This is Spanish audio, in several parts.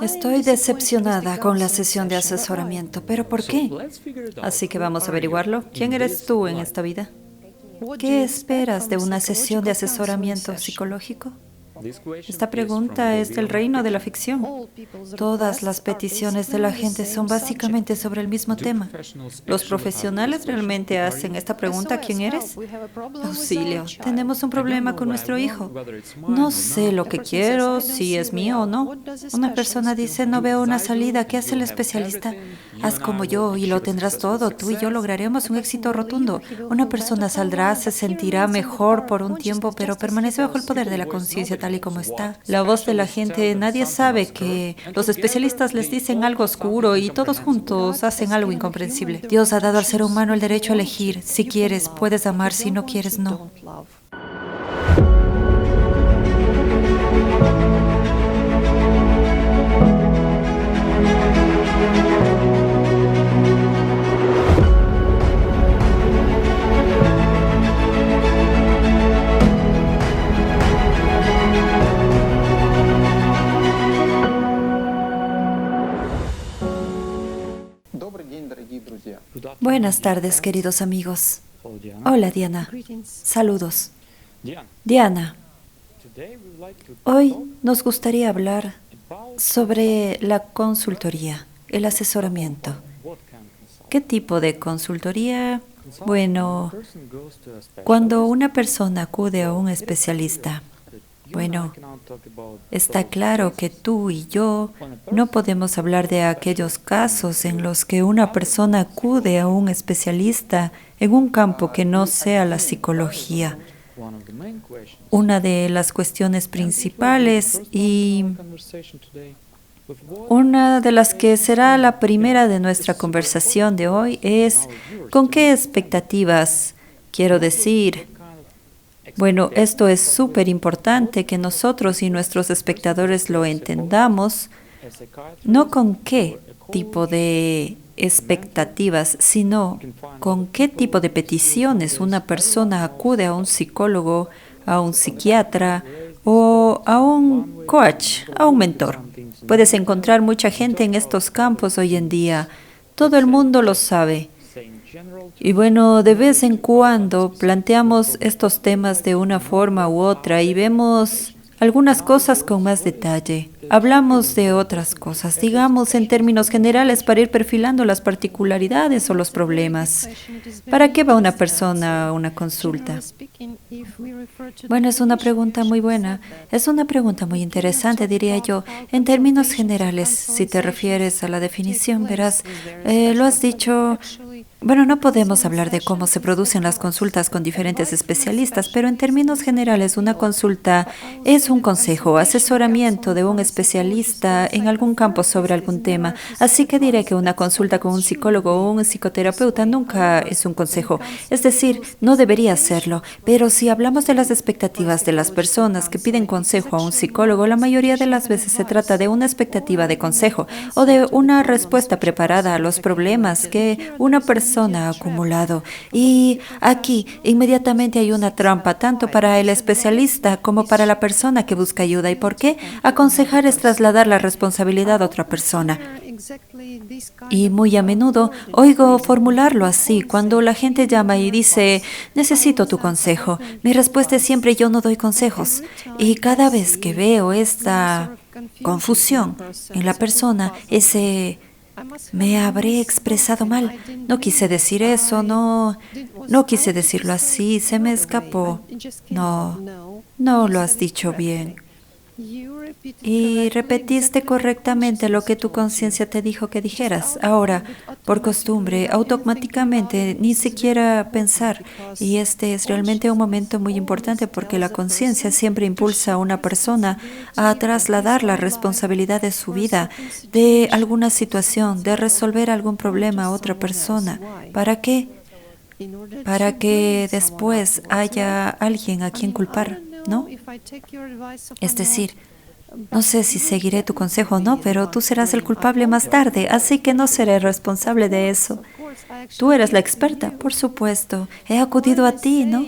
Estoy decepcionada con la sesión de asesoramiento, pero ¿por qué? Así que vamos a averiguarlo. ¿Quién eres tú en esta vida? ¿Qué esperas de una sesión de asesoramiento psicológico? Esta pregunta es del reino de la ficción. Todas las peticiones de la gente son básicamente sobre el mismo tema. ¿Los profesionales realmente hacen esta pregunta? ¿Quién eres? Auxilio, tenemos un problema con nuestro hijo. No sé lo que quiero, si es mío o no. Una persona dice, no veo una salida. ¿Qué hace el especialista? Haz como yo y lo tendrás todo. Tú y yo lograremos un éxito rotundo. Una persona saldrá, se sentirá mejor por un tiempo, pero permanece bajo el poder de la conciencia tal y como está. La voz de la gente, nadie sabe que los especialistas les dicen algo oscuro y todos juntos hacen algo incomprensible. Dios ha dado al ser humano el derecho a elegir. Si quieres, puedes amar. Si no quieres, no. Buenas tardes, queridos amigos. Hola, Diana. Saludos. Diana, hoy nos gustaría hablar sobre la consultoría, el asesoramiento. ¿Qué tipo de consultoría? Bueno, cuando una persona acude a un especialista, está claro que tú y yo no podemos hablar de aquellos casos en los que una persona acude a un especialista en un campo que no sea la psicología. Una de las cuestiones principales y una de las que será la primera de nuestra conversación de hoy es ¿con qué expectativas? Quiero decir, esto es súper importante que nosotros y nuestros espectadores lo entendamos, no con qué tipo de expectativas, sino con qué tipo de peticiones una persona acude a un psicólogo, a un psiquiatra o a un coach, a un mentor. Puedes encontrar mucha gente en estos campos hoy en día. Todo el mundo lo sabe. Y de vez en cuando planteamos estos temas de una forma u otra y vemos algunas cosas con más detalle. Hablamos de otras cosas, digamos en términos generales para ir perfilando las particularidades o los problemas. ¿Para qué va una persona a una consulta? Es una pregunta muy buena. Es una pregunta muy interesante, diría yo. En términos generales, si te refieres a la definición, verás, lo has dicho. No podemos hablar de cómo se producen las consultas con diferentes especialistas, pero en términos generales, una consulta es un consejo, asesoramiento de un especialista en algún campo sobre algún tema. Así que diré que una consulta con un psicólogo o un psicoterapeuta nunca es un consejo. Es decir, no debería serlo. Pero si hablamos de las expectativas de las personas que piden consejo a un psicólogo, la mayoría de las veces se trata de una expectativa de consejo o de una respuesta preparada a los problemas que una persona ha acumulado. Y aquí inmediatamente hay una trampa, tanto para el especialista como para la persona que busca ayuda. ¿Y por qué? Aconsejar es trasladar la responsabilidad a otra persona. Y muy a menudo oigo formularlo así, cuando la gente llama y dice, necesito tu consejo. Mi respuesta es siempre, yo no doy consejos. Y cada vez que veo esta confusión en la persona, me habré expresado mal. No quise decir eso, no quise decirlo así, se me escapó. No lo has dicho bien. Y repetiste correctamente lo que tu conciencia te dijo que dijeras. Ahora, por costumbre, automáticamente, ni siquiera pensar. Y este es realmente un momento muy importante porque la conciencia siempre impulsa a una persona a trasladar la responsabilidad de su vida, de alguna situación, de resolver algún problema a otra persona. ¿Para qué? Para que después haya alguien a quien culpar, ¿no? Es decir, no sé si seguiré tu consejo o no, pero tú serás el culpable más tarde, así que no seré responsable de eso. Tú eres la experta, por supuesto. He acudido a ti, ¿no?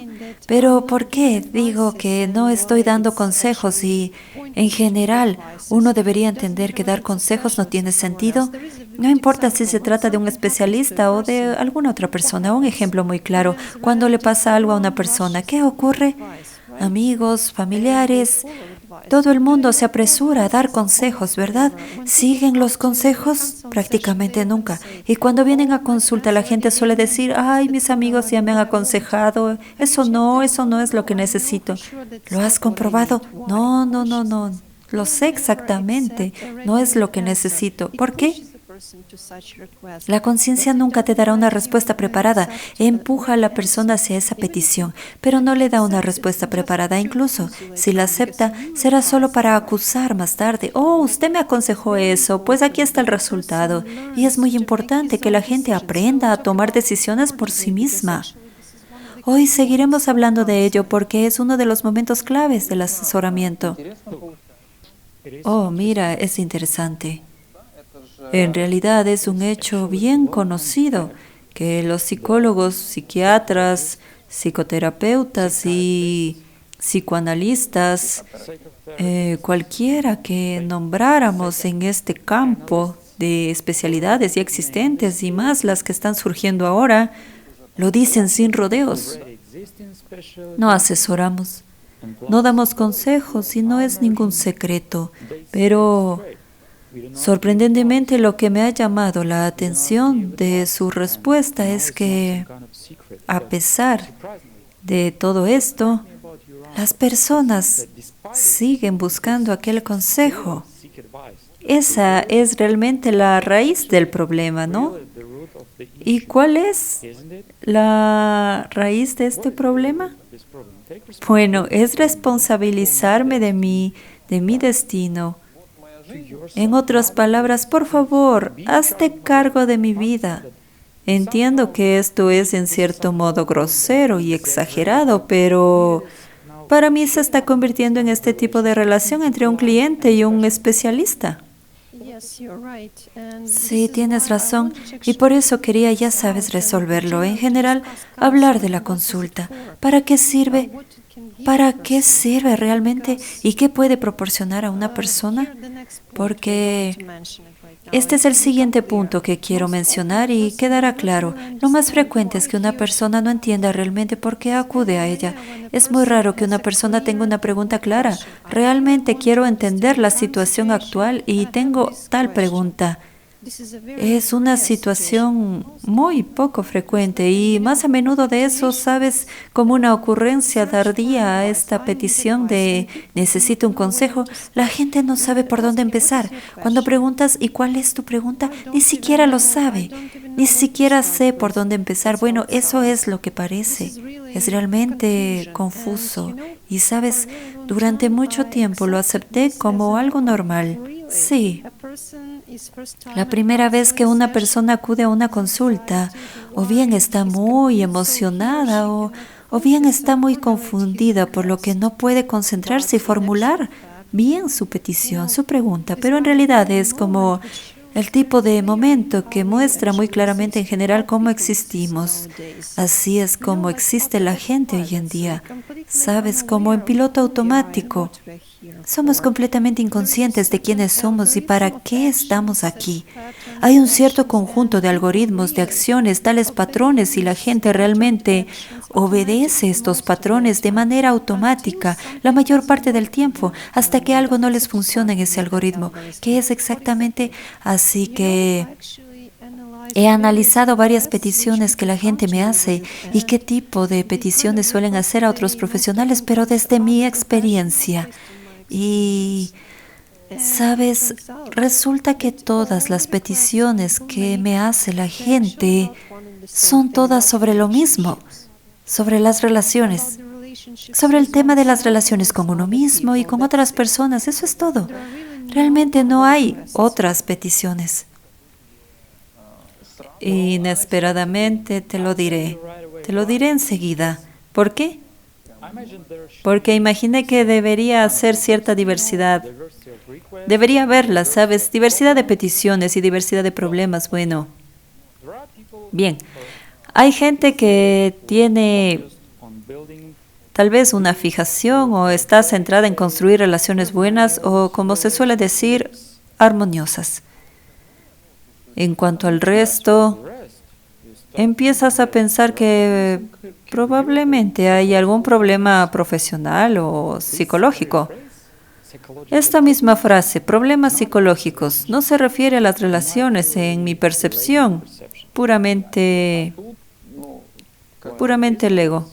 Pero ¿por qué digo que no estoy dando consejos y, en general, uno debería entender que dar consejos no tiene sentido? No importa si se trata de un especialista o de alguna otra persona. Un ejemplo muy claro. Cuando le pasa algo a una persona, ¿qué ocurre? Amigos, familiares, todo el mundo se apresura a dar consejos, ¿verdad? ¿Siguen los consejos? Prácticamente nunca. Y cuando vienen a consulta, la gente suele decir, ay, mis amigos ya me han aconsejado, eso no es lo que necesito. ¿Lo has comprobado? No, no, no, no. Lo sé exactamente. No es lo que necesito. ¿Por qué? La conciencia nunca te dará una respuesta preparada. Empuja a la persona hacia esa petición, pero no le da una respuesta preparada. Incluso si la acepta, será solo para acusar más tarde. Oh, usted me aconsejó eso, pues aquí está el resultado. Y es muy importante que la gente aprenda a tomar decisiones por sí misma. Hoy seguiremos hablando de ello porque es uno de los momentos claves del asesoramiento. Oh, mira, es interesante. En realidad es un hecho bien conocido que los psicólogos, psiquiatras, psicoterapeutas y psicoanalistas, cualquiera que nombráramos en este campo de especialidades ya existentes y más las que están surgiendo ahora, lo dicen sin rodeos. No asesoramos, no damos consejos y no es ningún secreto, pero sorprendentemente, lo que me ha llamado la atención de su respuesta es que, a pesar de todo esto, las personas siguen buscando aquel consejo. Esa es realmente la raíz del problema, ¿no? ¿Y cuál es la raíz de este problema? Bueno, es responsabilizarme de mi destino. En otras palabras, por favor, hazte cargo de mi vida. Entiendo que esto es en cierto modo grosero y exagerado, pero para mí se está convirtiendo en este tipo de relación entre un cliente y un especialista. Sí, tienes razón. Y por eso quería, ya sabes, resolverlo. En general, hablar de la consulta. ¿Para qué sirve? ¿Para qué sirve realmente? ¿Y qué puede proporcionar a una persona? Porque este es el siguiente punto que quiero mencionar y quedará claro. Lo más frecuente es que una persona no entienda realmente por qué acude a ella. Es muy raro que una persona tenga una pregunta clara. Realmente quiero entender la situación actual y tengo tal pregunta. Es una situación muy poco frecuente y más a menudo de eso, sabes, como una ocurrencia tardía a esta petición de necesito un consejo, la gente no sabe por dónde empezar. Cuando preguntas ¿y cuál es tu pregunta? Ni siquiera lo sabe, ni siquiera sé por dónde empezar. Bueno, eso es lo que parece. Es realmente confuso y, sabes, durante mucho tiempo lo acepté como algo normal. Sí. La primera vez que una persona acude a una consulta, o bien está muy emocionada o bien está muy confundida por lo que no puede concentrarse y formular bien su petición, su pregunta, pero en realidad es como el tipo de momento que muestra muy claramente en general cómo existimos. Así es como existe la gente hoy en día. Sabes, como en piloto automático. Somos completamente inconscientes de quiénes somos y para qué estamos aquí. Hay un cierto conjunto de algoritmos, de acciones, tales patrones, y la gente realmente obedece estos patrones de manera automática la mayor parte del tiempo, hasta que algo no les funciona en ese algoritmo. ¿Qué es exactamente? Así que he analizado varias peticiones que la gente me hace y qué tipo de peticiones suelen hacer a otros profesionales, pero desde mi experiencia. Y, ¿sabes? Resulta que todas las peticiones que me hace la gente son todas sobre lo mismo, sobre las relaciones, sobre el tema de las relaciones con uno mismo y con otras personas. Eso es todo. Realmente no hay otras peticiones. Inesperadamente te lo diré enseguida. ¿Por qué? Porque imaginé que debería hacer cierta diversidad. Debería haberla, ¿sabes? Diversidad de peticiones y diversidad de problemas. Bueno, Bien, hay gente que tiene tal vez una fijación o está centrada en construir relaciones buenas o, como se suele decir, armoniosas. En cuanto al resto, empiezas a pensar que probablemente hay algún problema profesional o psicológico. Esta misma frase, problemas psicológicos, no se refiere a las relaciones en mi percepción, puramente el ego.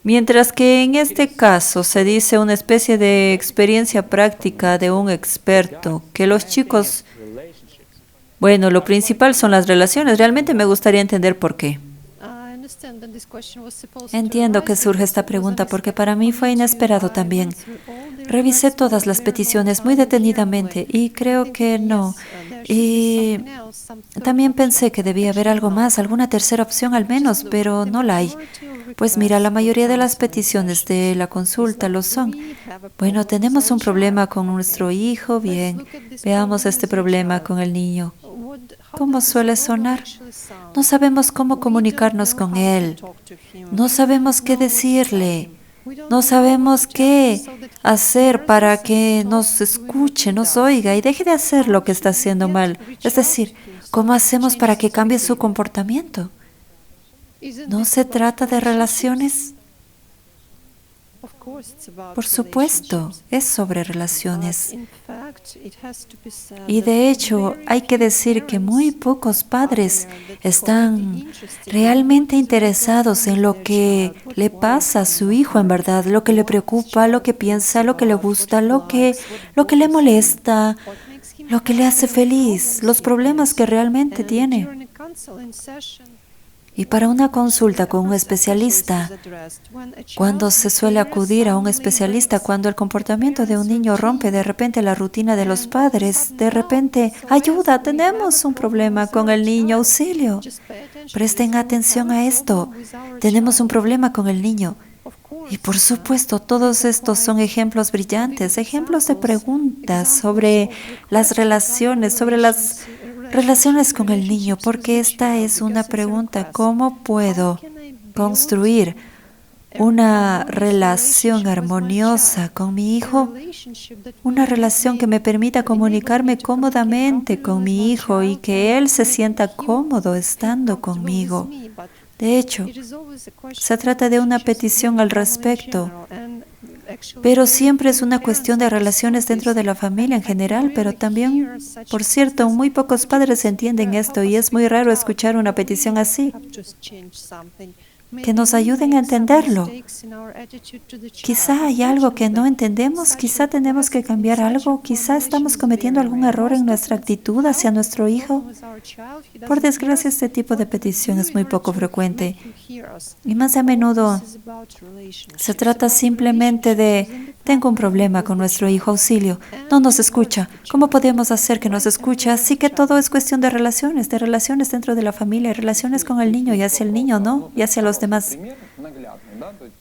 Mientras que en este caso se dice una especie de experiencia práctica de un experto, que los chicos, bueno, lo principal son las relaciones. Realmente me gustaría entender por qué. Entiendo que surge esta pregunta porque para mí fue inesperado también. Revisé todas las peticiones muy detenidamente y creo que no. Y también pensé que debía haber algo más, alguna tercera opción al menos, pero no la hay. Pues mira, la mayoría de las peticiones de la consulta lo son. Bueno, tenemos un problema con nuestro hijo, bien, veamos este problema con el niño. ¿Cómo suele sonar? No sabemos cómo comunicarnos con él. No sabemos qué decirle. No sabemos qué hacer para que nos escuche, nos oiga y deje de hacer lo que está haciendo mal. Es decir, ¿cómo hacemos para que cambie su comportamiento? ¿No se trata de relaciones? Por supuesto, es sobre relaciones. Y de hecho, hay que decir que muy pocos padres están realmente interesados en lo que le pasa a su hijo en verdad, lo que le preocupa, lo que piensa, lo que le gusta, lo que le molesta, lo que le hace feliz, los problemas que realmente tiene. Y para una consulta con un especialista, cuando se suele acudir a un especialista, cuando el comportamiento de un niño rompe de repente la rutina de los padres, de repente, ayuda, tenemos un problema con el niño, auxilio. Presten atención a esto, tenemos un problema con el niño. Y por supuesto, todos estos son ejemplos brillantes, ejemplos de preguntas sobre las relaciones con el niño, porque esta es una pregunta, ¿cómo puedo construir una relación armoniosa con mi hijo? Una relación que me permita comunicarme cómodamente con mi hijo y que él se sienta cómodo estando conmigo. De hecho, se trata de una petición al respecto, pero siempre es una cuestión de relaciones dentro de la familia en general, pero también, por cierto, muy pocos padres entienden esto y es muy raro escuchar una petición así. Que nos ayuden a entenderlo. Quizá hay algo que no entendemos, quizá tenemos que cambiar algo, quizá estamos cometiendo algún error en nuestra actitud hacia nuestro hijo. Por desgracia, este tipo de petición es muy poco frecuente y más a menudo se trata simplemente de tengo un problema con nuestro hijo, auxilio, no nos escucha. ¿Cómo podemos hacer que nos escuche? Así que todo es cuestión de relaciones dentro de la familia, relaciones con el niño y hacia el niño, ¿no? Y hacia los demás.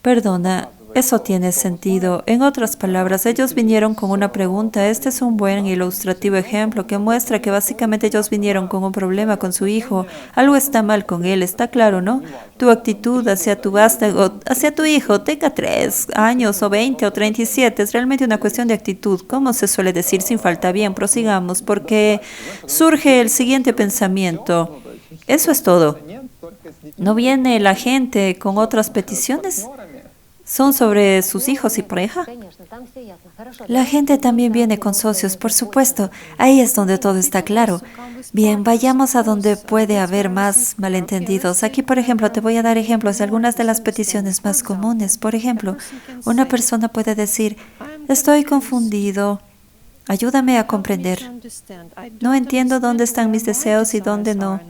Perdona, eso tiene sentido. En otras palabras, ellos vinieron con una pregunta. Este es un buen ilustrativo ejemplo que muestra que básicamente ellos vinieron con un problema con su hijo. Algo está mal con él, está claro, ¿no? Tu actitud hacia tu hijo, tenga 3 años o 20 o 37, es realmente una cuestión de actitud. ¿Cómo se suele decir sin falta? Bien, prosigamos, porque surge el siguiente pensamiento. Eso es todo. ¿No viene la gente con otras peticiones? ¿Son sobre sus hijos y pareja? La gente también viene con socios, por supuesto. Ahí es donde todo está claro. Bien, vayamos a donde puede haber más malentendidos. Aquí, por ejemplo, te voy a dar ejemplos de algunas de las peticiones más comunes. Por ejemplo, una persona puede decir, estoy confundido. Ayúdame a comprender. No entiendo dónde están mis deseos y dónde no.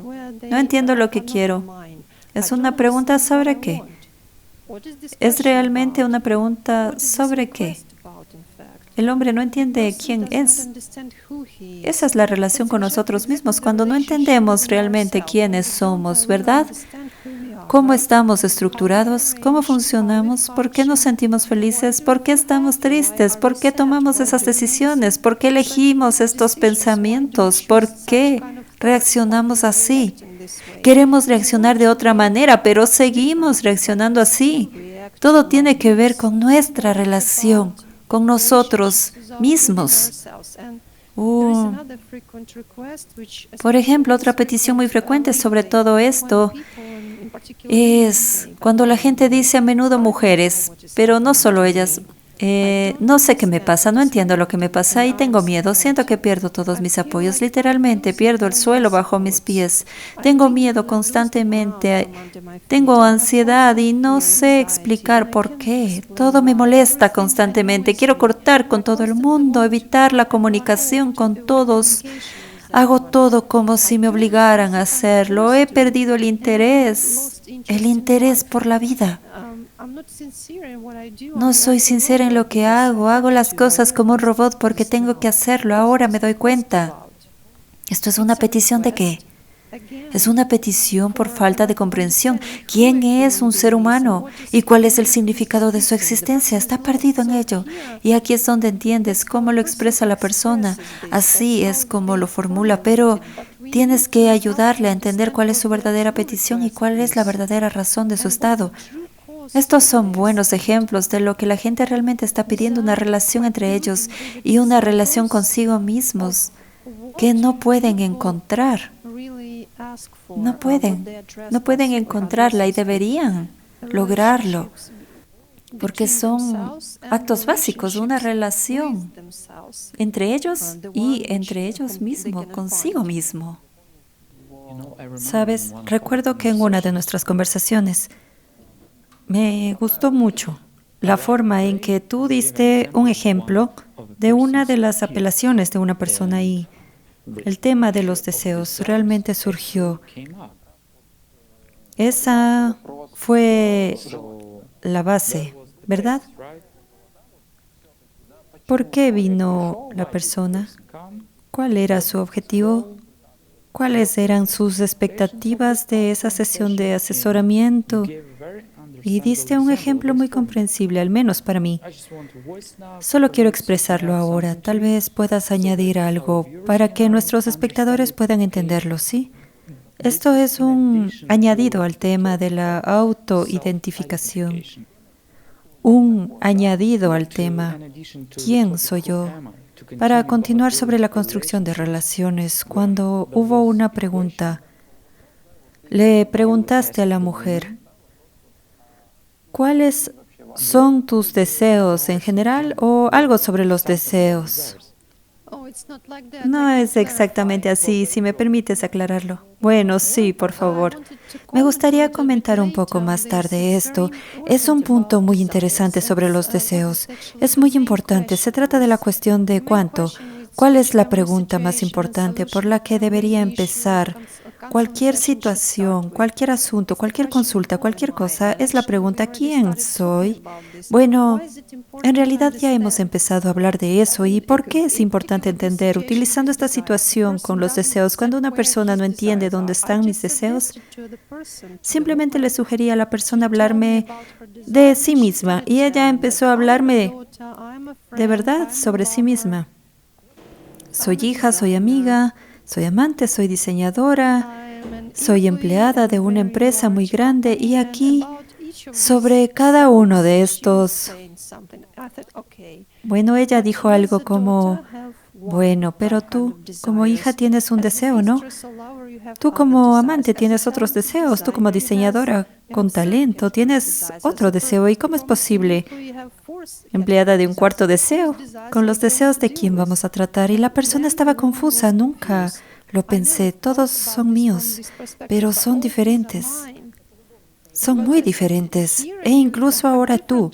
No entiendo lo que quiero. ¿Es una pregunta sobre qué? ¿Es realmente una pregunta sobre qué? El hombre no entiende quién es. Esa es la relación con nosotros mismos, cuando no entendemos realmente quiénes somos, ¿verdad? ¿Cómo estamos estructurados? ¿Cómo funcionamos? ¿Por qué nos sentimos felices? ¿Por qué estamos tristes? ¿Por qué tomamos esas decisiones? ¿Por qué elegimos estos pensamientos? ¿Por qué reaccionamos así? Queremos reaccionar de otra manera, pero seguimos reaccionando así. Todo tiene que ver con nuestra relación, con nosotros mismos. Por ejemplo, otra petición muy frecuente sobre todo esto es cuando la gente dice a menudo mujeres, pero no solo ellas. No sé qué me pasa, no entiendo lo que me pasa y tengo miedo. Siento que pierdo todos mis apoyos, literalmente pierdo el suelo bajo mis pies. Tengo miedo constantemente, tengo ansiedad y no sé explicar por qué. Todo me molesta constantemente. Quiero cortar con todo el mundo, evitar la comunicación con todos. Hago todo como si me obligaran a hacerlo. He perdido el interés por la vida. No soy sincera en lo que hago. Hago las cosas como un robot porque tengo que hacerlo. Ahora me doy cuenta. ¿Esto es una petición de qué? Es una petición por falta de comprensión. ¿Quién es un ser humano? ¿Y cuál es el significado de su existencia? Está perdido en ello. Y aquí es donde entiendes cómo lo expresa la persona. Así es como lo formula, pero tienes que ayudarle a entender cuál es su verdadera petición y cuál es la verdadera razón de su estado. Estos son buenos ejemplos de lo que la gente realmente está pidiendo, una relación entre ellos y una relación consigo mismos que no pueden encontrar. No pueden encontrarla y deberían lograrlo, porque son actos básicos, una relación entre ellos y entre ellos mismos, consigo mismo. ¿Sabes? Recuerdo que en una de nuestras conversaciones me gustó mucho la forma en que tú diste un ejemplo de una de las apelaciones de una persona y el tema de los deseos realmente surgió. Esa fue la base, ¿verdad? ¿Por qué vino la persona? ¿Cuál era su objetivo? ¿Cuáles eran sus expectativas de esa sesión de asesoramiento? Y diste un ejemplo muy comprensible, al menos para mí. Solo quiero expresarlo ahora. Tal vez puedas añadir algo para que nuestros espectadores puedan entenderlo, ¿sí? Esto es un añadido al tema de la autoidentificación. Un añadido al tema, ¿quién soy yo? Para continuar sobre la construcción de relaciones, cuando hubo una pregunta, le preguntaste a la mujer, ¿cuáles son tus deseos en general o algo sobre los deseos? No es exactamente así, si me permites aclararlo. Bueno, sí, por favor. Me gustaría comentar un poco más tarde esto. Es un punto muy interesante sobre los deseos. Es muy importante. Se trata de la cuestión de cuánto. ¿Cuál es la pregunta más importante por la que debería empezar? Cualquier situación, cualquier asunto, cualquier consulta, cualquier cosa, es la pregunta ¿quién soy? Bueno, en realidad ya hemos empezado a hablar de eso y por qué es importante entender, utilizando esta situación con los deseos, cuando una persona no entiende dónde están mis deseos, simplemente le sugerí a la persona hablarme de sí misma y ella empezó a hablarme de verdad sobre sí misma. Soy hija, soy amiga, soy amante, soy diseñadora, soy empleada de una empresa muy grande y aquí, sobre cada uno de estos, bueno, ella dijo algo como, bueno, pero tú como hija tienes un deseo, ¿no? Tú como amante tienes otros deseos, tú como diseñadora con talento tienes otro deseo. ¿Y cómo es posible? Empleada de un cuarto deseo. ¿Con los deseos de quién vamos a tratar? Y la persona estaba confusa, nunca lo pensé. Todos son míos, pero son diferentes. Son muy diferentes. E incluso ahora tú,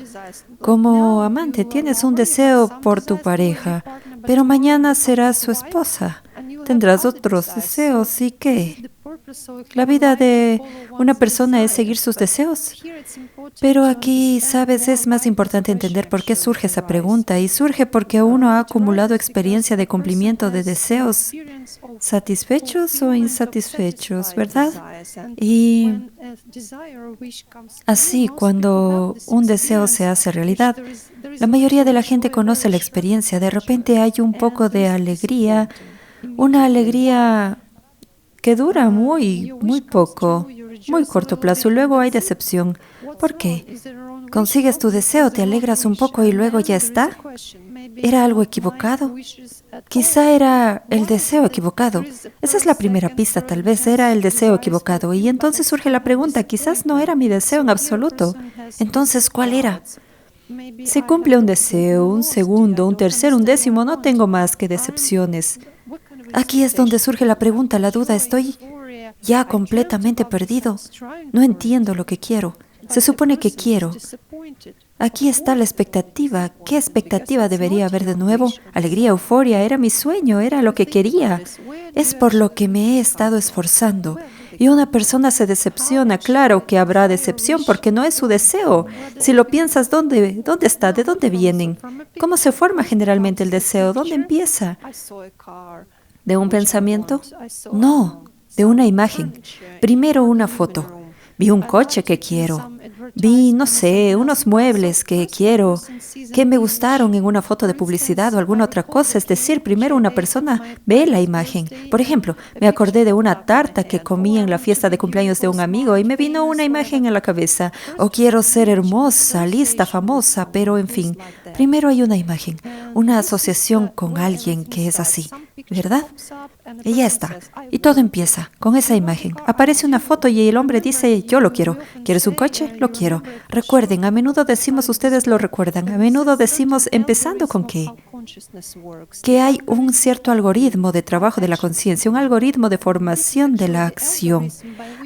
como amante, tienes un deseo por tu pareja, pero mañana serás su esposa. Tendrás otros deseos. ¿Y qué? La vida de una persona es seguir sus deseos. Pero aquí, sabes, es más importante entender por qué surge esa pregunta. Y surge porque uno ha acumulado experiencia de cumplimiento de deseos satisfechos o insatisfechos, ¿verdad? Y así, cuando un deseo se hace realidad, la mayoría de la gente conoce la experiencia. De repente hay un poco de alegría, una alegría que dura muy poco, muy corto plazo. Luego hay decepción. ¿Por qué? Consigues tu deseo, te alegras un poco y luego ya está. ¿Era algo equivocado? Quizá era el deseo equivocado. Esa es la primera pista, tal vez era el deseo equivocado. Y entonces surge la pregunta, quizás no era mi deseo en absoluto. Entonces, ¿cuál era? Se cumple un deseo, un segundo, un tercero, un décimo, no tengo más que decepciones. Aquí es donde surge la pregunta, la duda, estoy ya completamente perdido. No entiendo lo que quiero. Se supone que quiero. Aquí está la expectativa. ¿Qué expectativa debería haber de nuevo? Alegría, euforia, era mi sueño, era lo que quería. Es por lo que me he estado esforzando. Y una persona se decepciona, claro que habrá decepción porque no es su deseo. Si lo piensas, ¿dónde está? ¿De dónde vienen? ¿Cómo se forma generalmente el deseo? ¿Dónde empieza? ¿De un pensamiento? No, de una imagen. Primero una foto. Vi un coche que quiero. Vi, no sé, unos muebles que quiero, que me gustaron en una foto de publicidad o alguna otra cosa. Es decir, primero una persona ve la imagen. Por ejemplo, me acordé de una tarta que comí en la fiesta de cumpleaños de un amigo y me vino una imagen en la cabeza. O quiero ser hermosa, lista, famosa, pero en fin, primero hay una imagen, una asociación con alguien que es así, ¿verdad? Y ya está. Y todo empieza con esa imagen. Aparece una foto y el hombre dice, yo lo quiero. ¿Quieres un coche? Lo quiero. Recuerden, a menudo decimos, ustedes lo recuerdan, a menudo decimos, ¿empezando con qué? Que hay un cierto algoritmo de trabajo de la conciencia, un algoritmo de formación de la acción.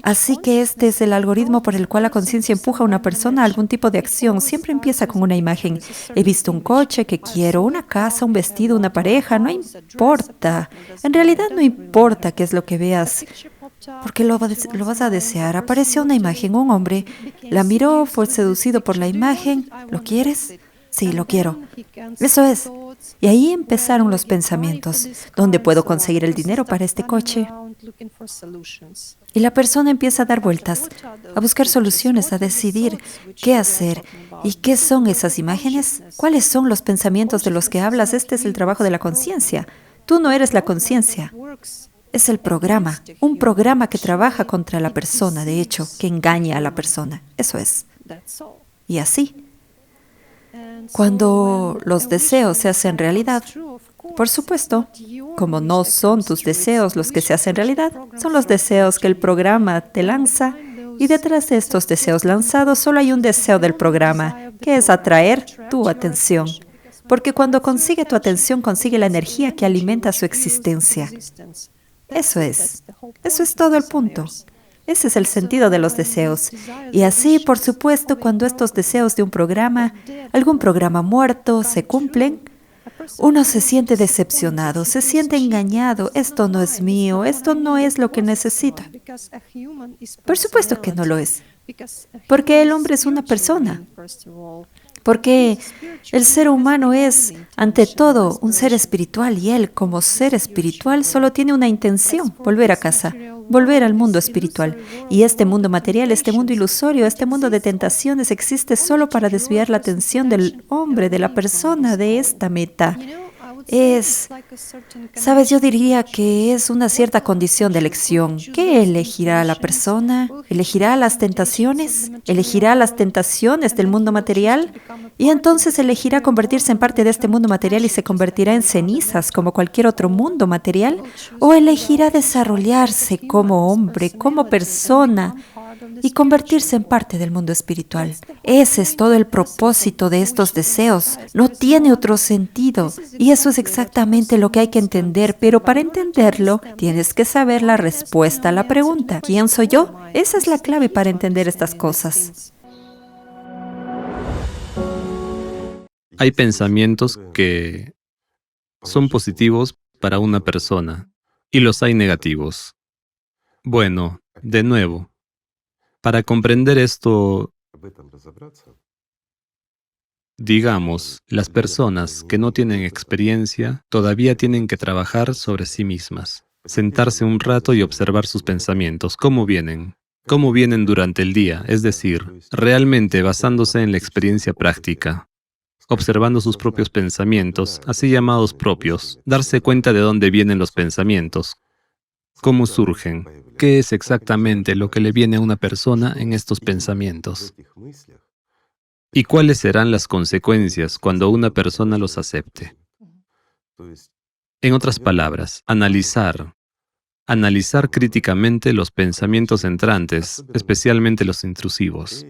Así que este es el algoritmo por el cual la conciencia empuja a una persona a algún tipo de acción. Siempre empieza con una imagen. He visto un coche que quiero, una casa, un vestido, una pareja, no importa. En realidad no importa qué es lo que veas, porque lo vas a desear. Apareció una imagen, un hombre la miró, fue seducido por la imagen. ¿Lo quieres? Sí, lo quiero. Eso es. Y ahí empezaron los pensamientos. ¿Dónde puedo conseguir el dinero para este coche? Y la persona empieza a dar vueltas, a buscar soluciones, a decidir qué hacer. ¿Y qué son esas imágenes? ¿Cuáles son los pensamientos de los que hablas? Este es el trabajo de la conciencia. Tú no eres la conciencia. Es el programa, un programa que trabaja contra la persona, de hecho, que engaña a la persona. Eso es. Y así, cuando los deseos se hacen realidad, por supuesto, como no son tus deseos los que se hacen realidad, son los deseos que el programa te lanza, y detrás de estos deseos lanzados solo hay un deseo del programa, que es atraer tu atención. Porque cuando consigue tu atención, consigue la energía que alimenta su existencia. Eso es todo el punto. Ese es el sentido de los deseos. Y así, por supuesto, cuando estos deseos de un programa, algún programa muerto, se cumplen, uno se siente decepcionado, se siente engañado. Esto no es mío, esto no es lo que necesito. Por supuesto que no lo es, porque el hombre es una persona. Porque el ser humano es, ante todo, un ser espiritual y él, como ser espiritual, solo tiene una intención, volver a casa, volver al mundo espiritual. Y este mundo material, este mundo ilusorio, este mundo de tentaciones existe solo para desviar la atención del hombre, de la persona, de esta meta. Sabes, yo diría que es una cierta condición de elección. ¿Qué elegirá la persona? ¿Elegirá las tentaciones? ¿Elegirá las tentaciones del mundo material? Y entonces elegirá convertirse en parte de este mundo material y se convertirá en cenizas como cualquier otro mundo material. ¿O elegirá desarrollarse como hombre, como persona, y convertirse en parte del mundo espiritual? Ese es todo el propósito de estos deseos. No tiene otro sentido. Y eso es exactamente lo que hay que entender. Pero para entenderlo, tienes que saber la respuesta a la pregunta. ¿Quién soy yo? Esa es la clave para entender estas cosas. Hay pensamientos que son positivos para una persona y los hay negativos. Bueno, de nuevo, para comprender esto, digamos, las personas que no tienen experiencia todavía tienen que trabajar sobre sí mismas, sentarse un rato y observar sus pensamientos, cómo vienen durante el día, es decir, realmente basándose en la experiencia práctica, observando sus propios pensamientos, así llamados propios, darse cuenta de dónde vienen los pensamientos, ¿Cómo surgen? ¿Qué es exactamente lo que le viene a una persona en estos pensamientos? ¿Y cuáles serán las consecuencias cuando una persona los acepte? En otras palabras, analizar críticamente los pensamientos entrantes, especialmente los intrusivos.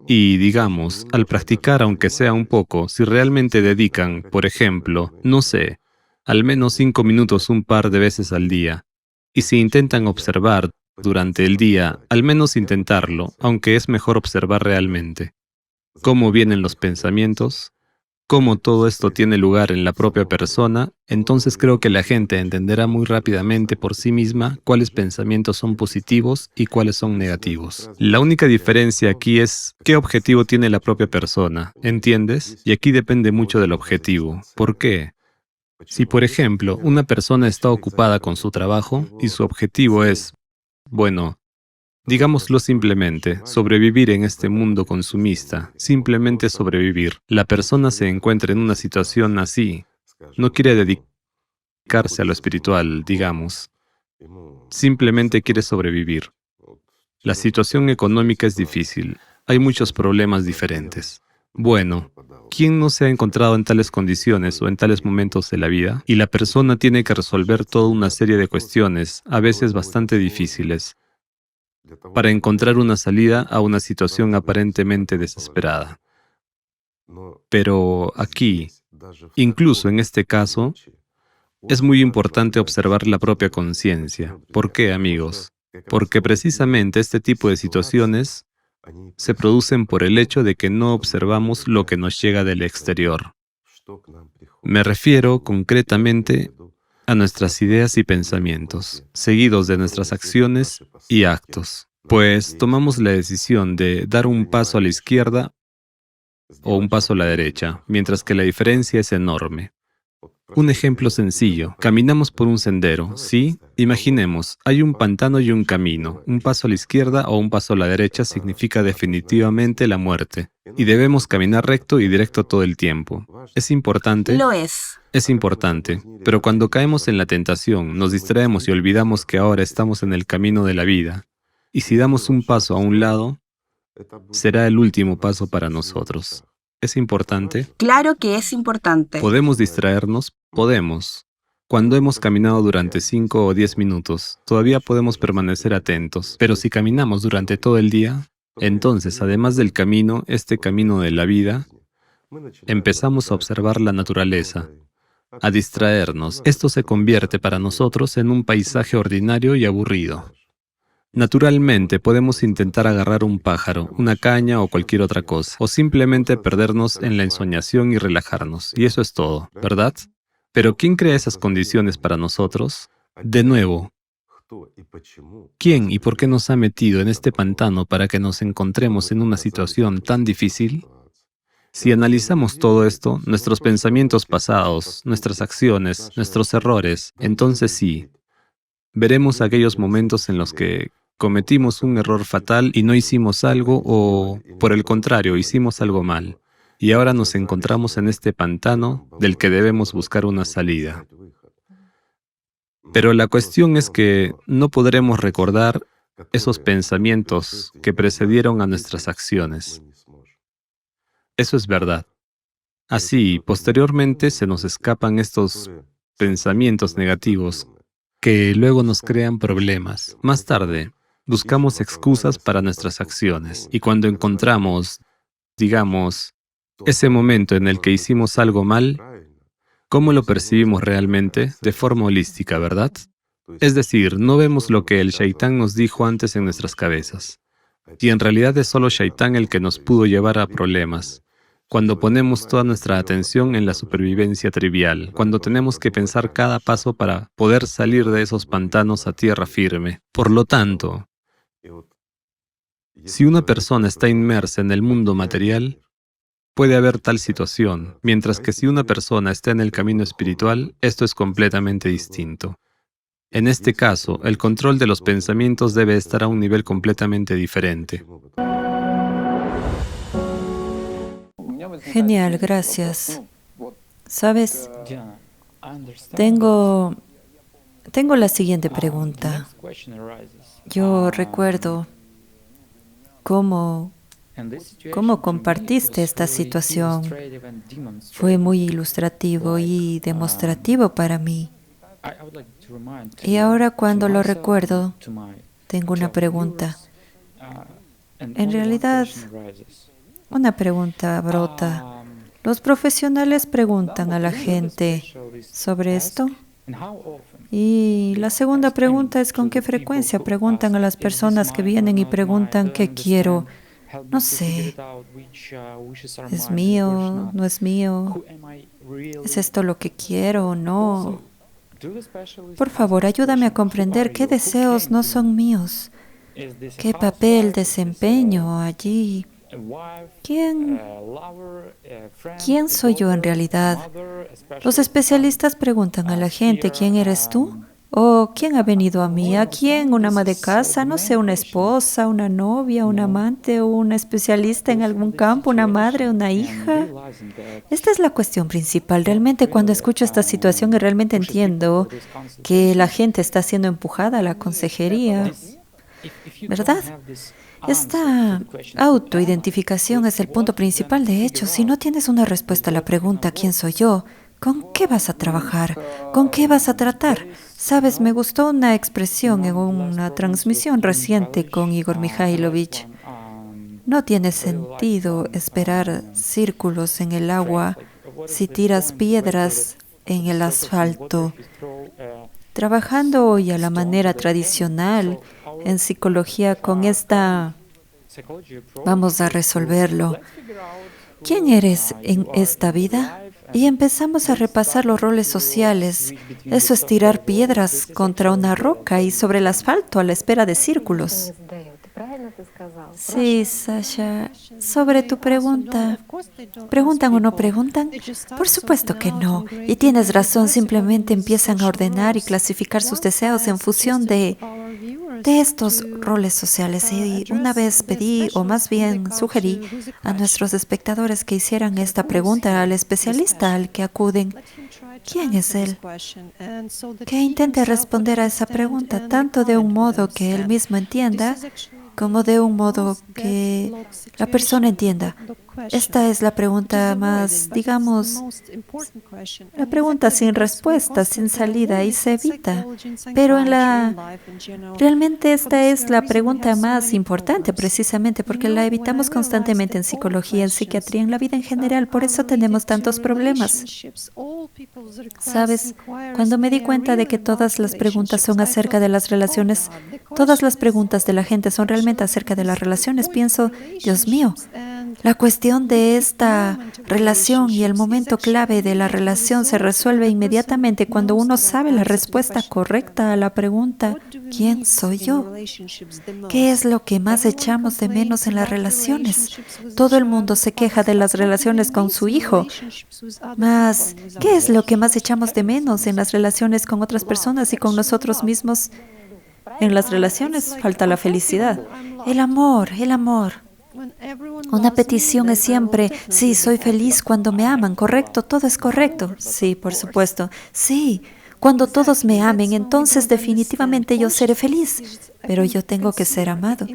Y, digamos, al practicar aunque sea un poco, si realmente dedican, por ejemplo, no sé, al menos 5 minutos un par de veces al día, y si intentan observar durante el día, al menos intentarlo, aunque es mejor observar realmente, cómo vienen los pensamientos, cómo todo esto tiene lugar en la propia persona, entonces creo que la gente entenderá muy rápidamente por sí misma cuáles pensamientos son positivos y cuáles son negativos. La única diferencia aquí es qué objetivo tiene la propia persona, ¿entiendes? Y aquí depende mucho del objetivo. ¿Por qué? Si, por ejemplo, una persona está ocupada con su trabajo y su objetivo es, bueno, digámoslo simplemente, sobrevivir en este mundo consumista, simplemente sobrevivir. La persona se encuentra en una situación así, no quiere dedicarse a lo espiritual, digamos, simplemente quiere sobrevivir. La situación económica es difícil, hay muchos problemas diferentes. Bueno, ¿quién no se ha encontrado en tales condiciones o en tales momentos de la vida? Y la persona tiene que resolver toda una serie de cuestiones, a veces bastante difíciles, para encontrar una salida a una situación aparentemente desesperada. Pero aquí, incluso en este caso, es muy importante observar la propia conciencia. ¿Por qué, amigos? Porque precisamente este tipo de situaciones se producen por el hecho de que no observamos lo que nos llega del exterior. Me refiero concretamente a nuestras ideas y pensamientos, seguidos de nuestras acciones y actos. Pues tomamos la decisión de dar un paso a la izquierda o un paso a la derecha, mientras que la diferencia es enorme. Un ejemplo sencillo. Caminamos por un sendero, ¿sí? Imaginemos, hay un pantano y un camino. Un paso a la izquierda o un paso a la derecha significa definitivamente la muerte. Y debemos caminar recto y directo todo el tiempo. ¿Es importante? Lo es. Es importante. Pero cuando caemos en la tentación, nos distraemos y olvidamos que ahora estamos en el camino de la vida. Y si damos un paso a un lado, será el último paso para nosotros. ¿Es importante? Claro que es importante. ¿Podemos distraernos? Podemos. Cuando hemos caminado durante 5 o 10 minutos, todavía podemos permanecer atentos. Pero si caminamos durante todo el día, entonces, además del camino, este camino de la vida, empezamos a observar la naturaleza, a distraernos. Esto se convierte para nosotros en un paisaje ordinario y aburrido. Naturalmente, podemos intentar agarrar un pájaro, una caña o cualquier otra cosa, o simplemente perdernos en la ensoñación y relajarnos, y eso es todo, ¿verdad? Pero ¿quién crea esas condiciones para nosotros? De nuevo, ¿quién y por qué nos ha metido en este pantano para que nos encontremos en una situación tan difícil? Si analizamos todo esto, nuestros pensamientos pasados, nuestras acciones, nuestros errores, entonces sí, veremos aquellos momentos en los que cometimos un error fatal y no hicimos algo o, por el contrario, hicimos algo mal. Y ahora nos encontramos en este pantano del que debemos buscar una salida. Pero la cuestión es que no podremos recordar esos pensamientos que precedieron a nuestras acciones. Eso es verdad. Así, posteriormente se nos escapan estos pensamientos negativos que luego nos crean problemas. Más tarde, buscamos excusas para nuestras acciones y cuando encontramos, digamos, ese momento en el que hicimos algo mal, ¿cómo lo percibimos realmente? De forma holística, ¿verdad? Es decir, no vemos lo que el Shaitán nos dijo antes en nuestras cabezas. Y en realidad es solo Shaitán el que nos pudo llevar a problemas. Cuando ponemos toda nuestra atención en la supervivencia trivial, cuando tenemos que pensar cada paso para poder salir de esos pantanos a tierra firme. Por lo tanto, si una persona está inmersa en el mundo material, puede haber tal situación, mientras que si una persona está en el camino espiritual, esto es completamente distinto. En este caso, el control de los pensamientos debe estar a un nivel completamente diferente. Genial, gracias. Sabes, tengo la siguiente pregunta. Yo recuerdo cómo compartiste esta situación. Fue muy ilustrativo y demostrativo para mí. Y ahora cuando lo recuerdo, tengo una pregunta. En realidad, una pregunta brota. Los profesionales preguntan a la gente sobre esto. Y la segunda pregunta es ¿con qué frecuencia preguntan a las personas que vienen y preguntan qué quiero? No sé, ¿es mío? ¿No es mío? ¿Es esto lo que quiero o no? Por favor, ayúdame a comprender qué deseos no son míos. ¿Qué papel desempeño allí? ¿Quién soy yo en realidad? Los especialistas preguntan a la gente, ¿quién eres tú? ¿O quién ha venido a mí? ¿A quién? ¿Una ama de casa? No sé, una esposa, una novia, un amante o un especialista en algún campo, una madre, una hija. Esta es la cuestión principal. Realmente cuando escucho esta situación y realmente entiendo que la gente está siendo empujada a la consejería, ¿verdad? Esta autoidentificación es el punto principal. De hecho, si no tienes una respuesta a la pregunta ¿quién soy yo? ¿Con qué vas a trabajar? ¿Con qué vas a tratar? Sabes, me gustó una expresión en una transmisión reciente con Igor Mikhailovich. No tiene sentido esperar círculos en el agua si tiras piedras en el asfalto. Trabajando hoy a la manera tradicional en psicología con esta, vamos a resolverlo. ¿Quién eres en esta vida? Y empezamos a repasar los roles sociales. Eso es tirar piedras contra una roca y sobre el asfalto a la espera de círculos. Sí, Sasha, sobre tu pregunta, ¿preguntan o no preguntan? Por supuesto que no. Y tienes razón, simplemente empiezan a ordenar y clasificar sus deseos en función de estos roles sociales. Y una vez pedí, o más bien sugerí, a nuestros espectadores que hicieran esta pregunta al especialista al que acuden. ¿Quién es él? Que intente responder a esa pregunta tanto de un modo que él mismo entienda como de un modo que la persona entienda. Esta es la pregunta más, digamos, la pregunta sin respuesta, sin salida, y se evita. Pero realmente esta es la pregunta más importante, precisamente porque la evitamos constantemente en psicología, en psiquiatría, en la vida en general. Por eso tenemos tantos problemas. ¿Sabes? Cuando me di cuenta de que todas las preguntas son acerca de las relaciones, todas las preguntas de la gente son realmente acerca de las relaciones, pienso, Dios mío, la cuestión de esta relación y el momento clave de la relación se resuelve inmediatamente cuando uno sabe la respuesta correcta a la pregunta, ¿quién soy yo? ¿Qué es lo que más echamos de menos en las relaciones? Todo el mundo se queja de las relaciones con su hijo, mas ¿qué es lo que más echamos de menos en las relaciones con otras personas y con nosotros mismos? En las relaciones falta la felicidad, el amor, el amor. Una petición es siempre, sí, soy feliz cuando me aman, ¿correcto? Todo es correcto. Sí, por supuesto. Sí, cuando todos me amen, entonces definitivamente yo seré feliz. Pero yo tengo que ser amado.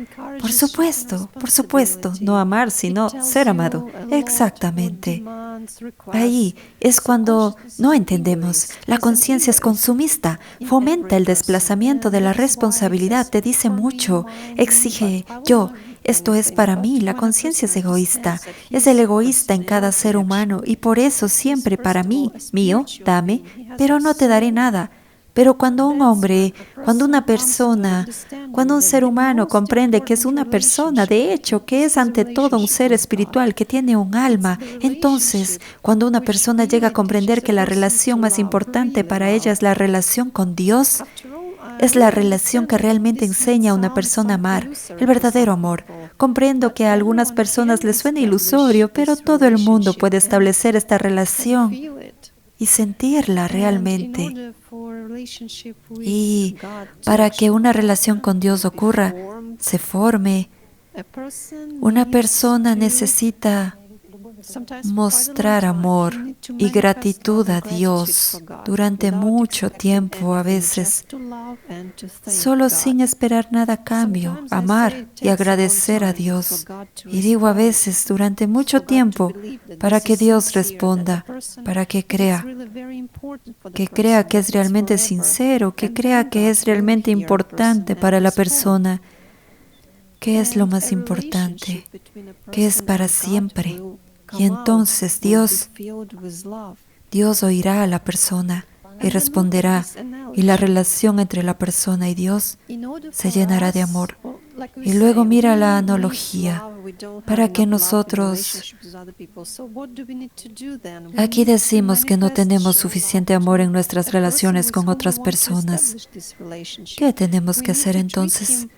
Por supuesto, no amar, sino ser amado. Exactamente. Ahí es cuando no entendemos. La conciencia es consumista, fomenta el desplazamiento de la responsabilidad, te dice mucho, exige yo. Esto es para mí, la conciencia es egoísta, es el egoísta en cada ser humano y por eso siempre para mí, mío, dame, pero no te daré nada. Pero cuando un hombre, cuando una persona, cuando un ser humano comprende que es una persona, de hecho, que es ante todo un ser espiritual, que tiene un alma, entonces, cuando una persona llega a comprender que la relación más importante para ella es la relación con Dios, es la relación que realmente enseña a una persona a amar, el verdadero amor. Comprendo que a algunas personas les suena ilusorio, pero todo el mundo puede establecer esta relación y sentirla realmente. Y para que una relación con Dios ocurra, se forme, una persona necesita mostrar amor y gratitud a Dios durante mucho tiempo, a veces, solo sin esperar nada a cambio, amar y agradecer a Dios. Y digo a veces, durante mucho tiempo, para que Dios responda, para que crea que es realmente sincero, que crea que es realmente importante para la persona. ¿Qué es lo más importante? Que es para siempre. Y entonces Dios oirá a la persona y responderá, y la relación entre la persona y Dios se llenará de amor. Y luego mira la analogía para que nosotros... Aquí decimos que no tenemos suficiente amor en nuestras relaciones con otras personas. ¿Qué tenemos que hacer entonces?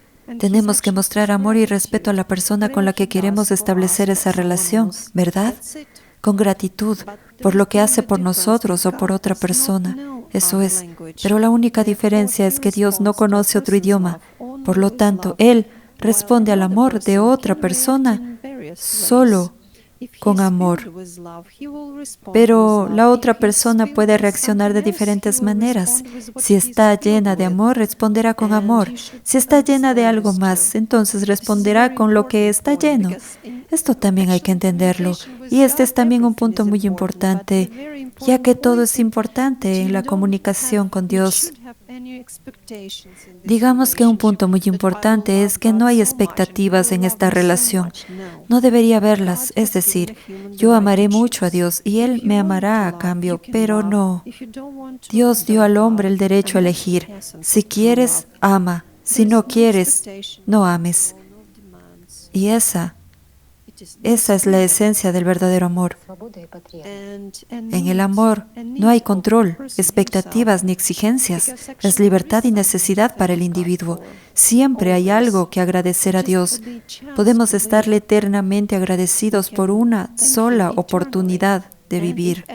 Tenemos que mostrar amor y respeto a la persona con la que queremos establecer esa relación, ¿verdad? Con gratitud por lo que hace por nosotros o por otra persona. Eso es. Pero la única diferencia es que Dios no conoce otro idioma. Por lo tanto, Él responde al amor de otra persona solo con amor. Pero la otra persona puede reaccionar de diferentes maneras. Si está llena de amor, responderá con amor. Si está llena de algo más, entonces responderá con lo que está lleno. Esto también hay que entenderlo. Y este es también un punto muy importante, ya que todo es importante en la comunicación con Dios. Digamos que un punto muy importante es que no hay expectativas en esta relación. No debería haberlas, es decir, yo amaré mucho a Dios y Él me amará a cambio, pero no. Dios dio al hombre el derecho a elegir. Si quieres, ama. Si no quieres, no ames. Y esa es la esencia del verdadero amor. En el amor no hay control, expectativas ni exigencias. Es libertad y necesidad para el individuo. Siempre hay algo que agradecer a Dios. Podemos estarle eternamente agradecidos por una sola oportunidad de vivir.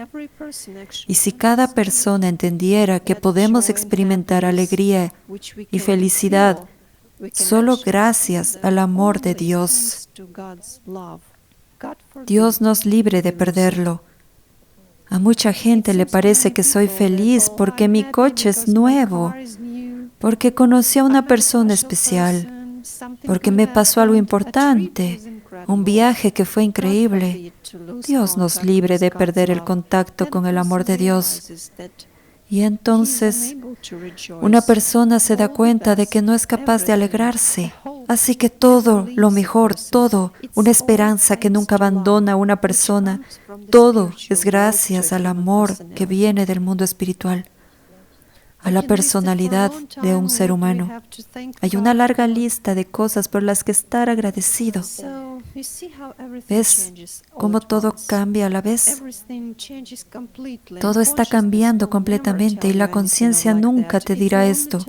Y si cada persona entendiera que podemos experimentar alegría y felicidad solo gracias al amor de Dios, Dios nos libre de perderlo. A mucha gente le parece que soy feliz porque mi coche es nuevo, porque conocí a una persona especial, porque me pasó algo importante, un viaje que fue increíble. Dios nos libre de perder el contacto con el amor de Dios. Y entonces una persona se da cuenta de que no es capaz de alegrarse. Así que todo, lo mejor, todo, una esperanza que nunca abandona a una persona, todo es gracias al amor que viene del mundo espiritual, a la personalidad de un ser humano. Hay una larga lista de cosas por las que estar agradecido. ¿Ves cómo todo cambia a la vez? Todo está cambiando completamente y la conciencia nunca te dirá esto.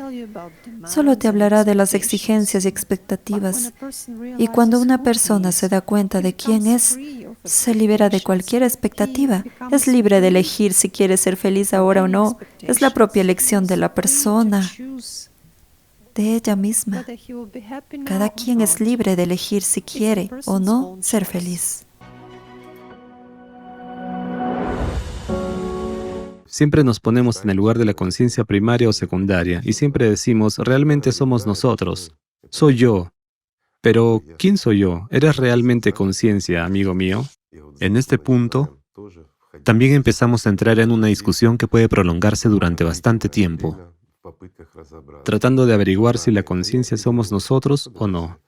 Solo te hablará de las exigencias y expectativas. Y cuando una persona se da cuenta de quién es, se libera de cualquier expectativa. Es libre de elegir si quiere ser feliz ahora o no. Es la propia elección de la persona, de ella misma. Cada quien es libre de elegir si quiere o no ser feliz. Siempre nos ponemos en el lugar de la conciencia primaria o secundaria y siempre decimos, realmente somos nosotros. Soy yo. Pero, ¿quién soy yo? ¿Eres realmente conciencia, amigo mío? En este punto, también empezamos a entrar en una discusión que puede prolongarse durante bastante tiempo, tratando de averiguar si la conciencia somos nosotros o no.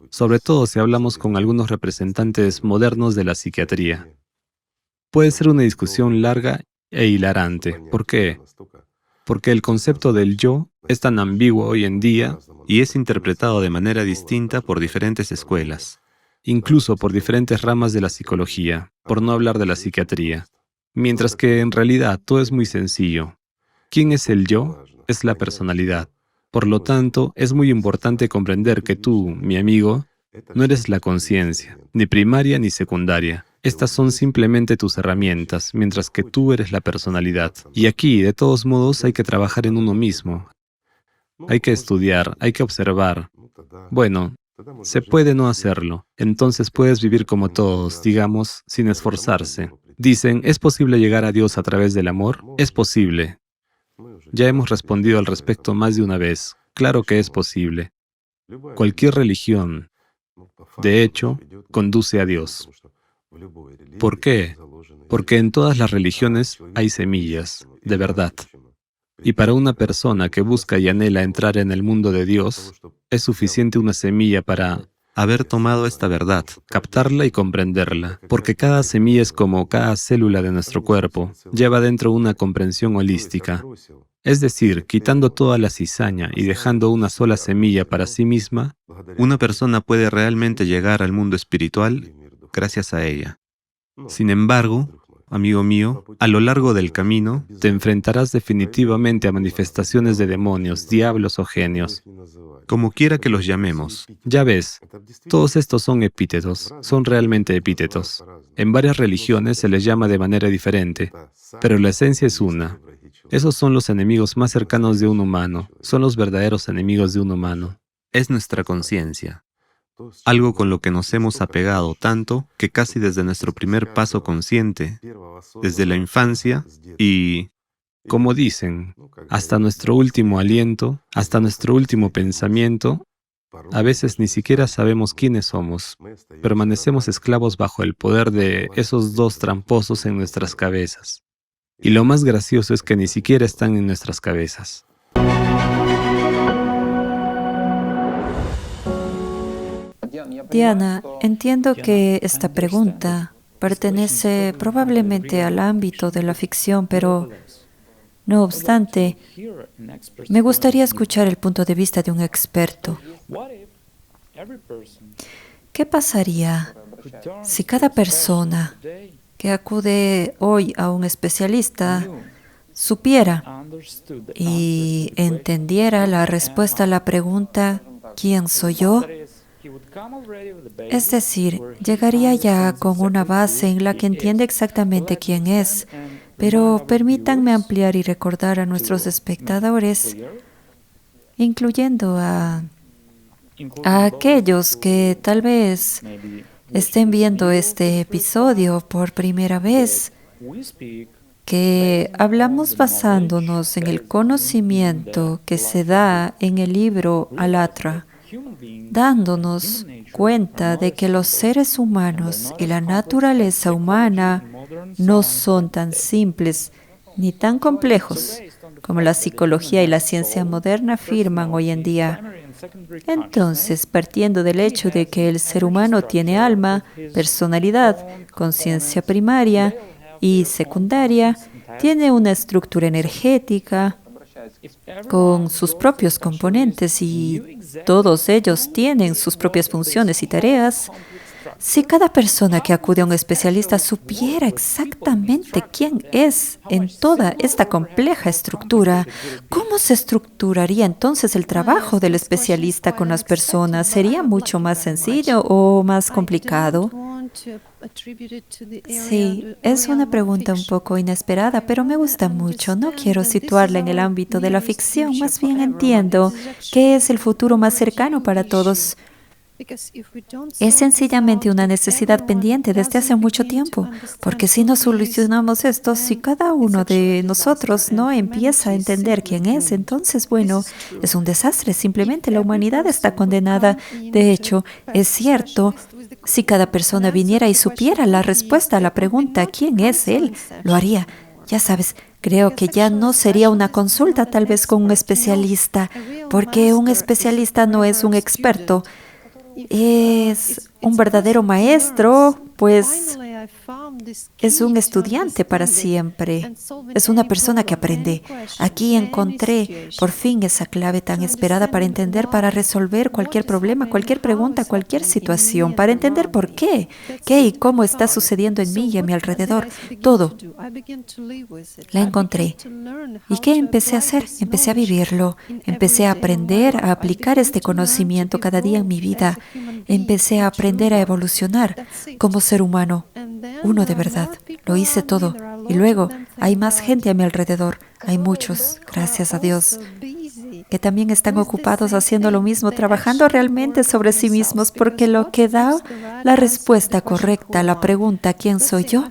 Sobre todo si hablamos con algunos representantes modernos de la psiquiatría. Puede ser una discusión larga e hilarante. ¿Por qué? Porque el concepto del yo es tan ambiguo hoy en día y es interpretado de manera distinta por diferentes escuelas, incluso por diferentes ramas de la psicología, por no hablar de la psiquiatría. Mientras que en realidad todo es muy sencillo. ¿Quién es el yo? Es la personalidad. Por lo tanto, es muy importante comprender que tú, mi amigo, no eres la conciencia, ni primaria ni secundaria. Estas son simplemente tus herramientas, mientras que tú eres la personalidad. Y aquí, de todos modos, hay que trabajar en uno mismo. Hay que estudiar, hay que observar. Bueno, Se puede no hacerlo. Entonces puedes vivir como todos, digamos, sin esforzarse. Dicen, ¿es posible llegar a Dios a través del amor? Es posible. Ya hemos respondido al respecto más de una vez. Claro que es posible. Cualquier religión, de hecho, conduce a Dios. ¿Por qué? Porque en todas las religiones hay semillas, de verdad. Y para una persona que busca y anhela entrar en el mundo de Dios, es suficiente una semilla para haber tomado esta verdad, captarla y comprenderla, porque cada semilla es como cada célula de nuestro cuerpo, lleva dentro una comprensión holística. Es decir, quitando toda la cizaña y dejando una sola semilla para sí misma, una persona puede realmente llegar al mundo espiritual gracias a ella. Sin embargo, amigo mío, a lo largo del camino te enfrentarás definitivamente a manifestaciones de demonios, diablos o genios, como quiera que los llamemos. Ya ves, todos estos son epítetos, son realmente epítetos. En varias religiones se les llama de manera diferente, pero la esencia es una. Esos son los enemigos más cercanos de un humano, son los verdaderos enemigos de un humano. Es nuestra conciencia. Algo con lo que nos hemos apegado tanto que casi desde nuestro primer paso consciente, desde la infancia y, como dicen, hasta nuestro último aliento, hasta nuestro último pensamiento, a veces ni siquiera sabemos quiénes somos. Permanecemos esclavos bajo el poder de esos dos tramposos en nuestras cabezas. Y lo más gracioso es que ni siquiera están en nuestras cabezas. Diana, entiendo que esta pregunta pertenece probablemente al ámbito de la ficción, pero no obstante, me gustaría escuchar el punto de vista de un experto. ¿Qué pasaría si cada persona que acude hoy a un especialista supiera y entendiera la respuesta a la pregunta ¿quién soy yo? Es decir, llegaría ya con una base en la que entiende exactamente quién es, pero permítanme ampliar y recordar a nuestros espectadores, incluyendo a aquellos que tal vez estén viendo este episodio por primera vez, que hablamos basándonos en el conocimiento que se da en el libro Alatra, dándonos cuenta de que los seres humanos y la naturaleza humana no son tan simples ni tan complejos como la psicología y la ciencia moderna afirman hoy en día. Entonces, partiendo del hecho de que el ser humano tiene alma, personalidad, conciencia primaria y secundaria, tiene una estructura energética con sus propios componentes y todos ellos tienen sus propias funciones y tareas. Si cada persona que acude a un especialista supiera exactamente quién es en toda esta compleja estructura, ¿cómo se estructuraría entonces el trabajo del especialista con las personas? ¿Sería mucho más sencillo o más complicado? Sí, es una pregunta un poco inesperada, pero me gusta mucho. No quiero situarla en el ámbito de la ficción, más bien entiendo que es el futuro más cercano para todos. Es sencillamente una necesidad pendiente desde hace mucho tiempo, porque si no solucionamos esto, si cada uno de nosotros no empieza a entender quién es, entonces, bueno, es un desastre. Simplemente la humanidad está condenada. De hecho, es cierto, si cada persona viniera y supiera la respuesta a la pregunta ¿quién es él?, lo haría. Ya sabes, creo que ya no sería una consulta tal vez con un especialista, porque un especialista no es un experto. Es un verdadero maestro, pues es un estudiante para siempre. Es una persona que aprende. Aquí encontré por fin esa clave tan esperada para entender, para resolver cualquier problema, cualquier pregunta, cualquier situación, para entender por qué y cómo está sucediendo en mí y a mi alrededor. Todo. La encontré. ¿Y qué empecé a hacer? Empecé a vivirlo. Empecé a aprender, a aplicar este conocimiento cada día en mi vida. Empecé a aprender a evolucionar como ser humano. Uno de verdad. Lo hice todo. Y luego hay más gente a mi alrededor. Hay muchos, gracias a Dios, que también están ocupados haciendo lo mismo, trabajando realmente sobre sí mismos, porque lo que da la respuesta correcta a la pregunta ¿quién soy yo?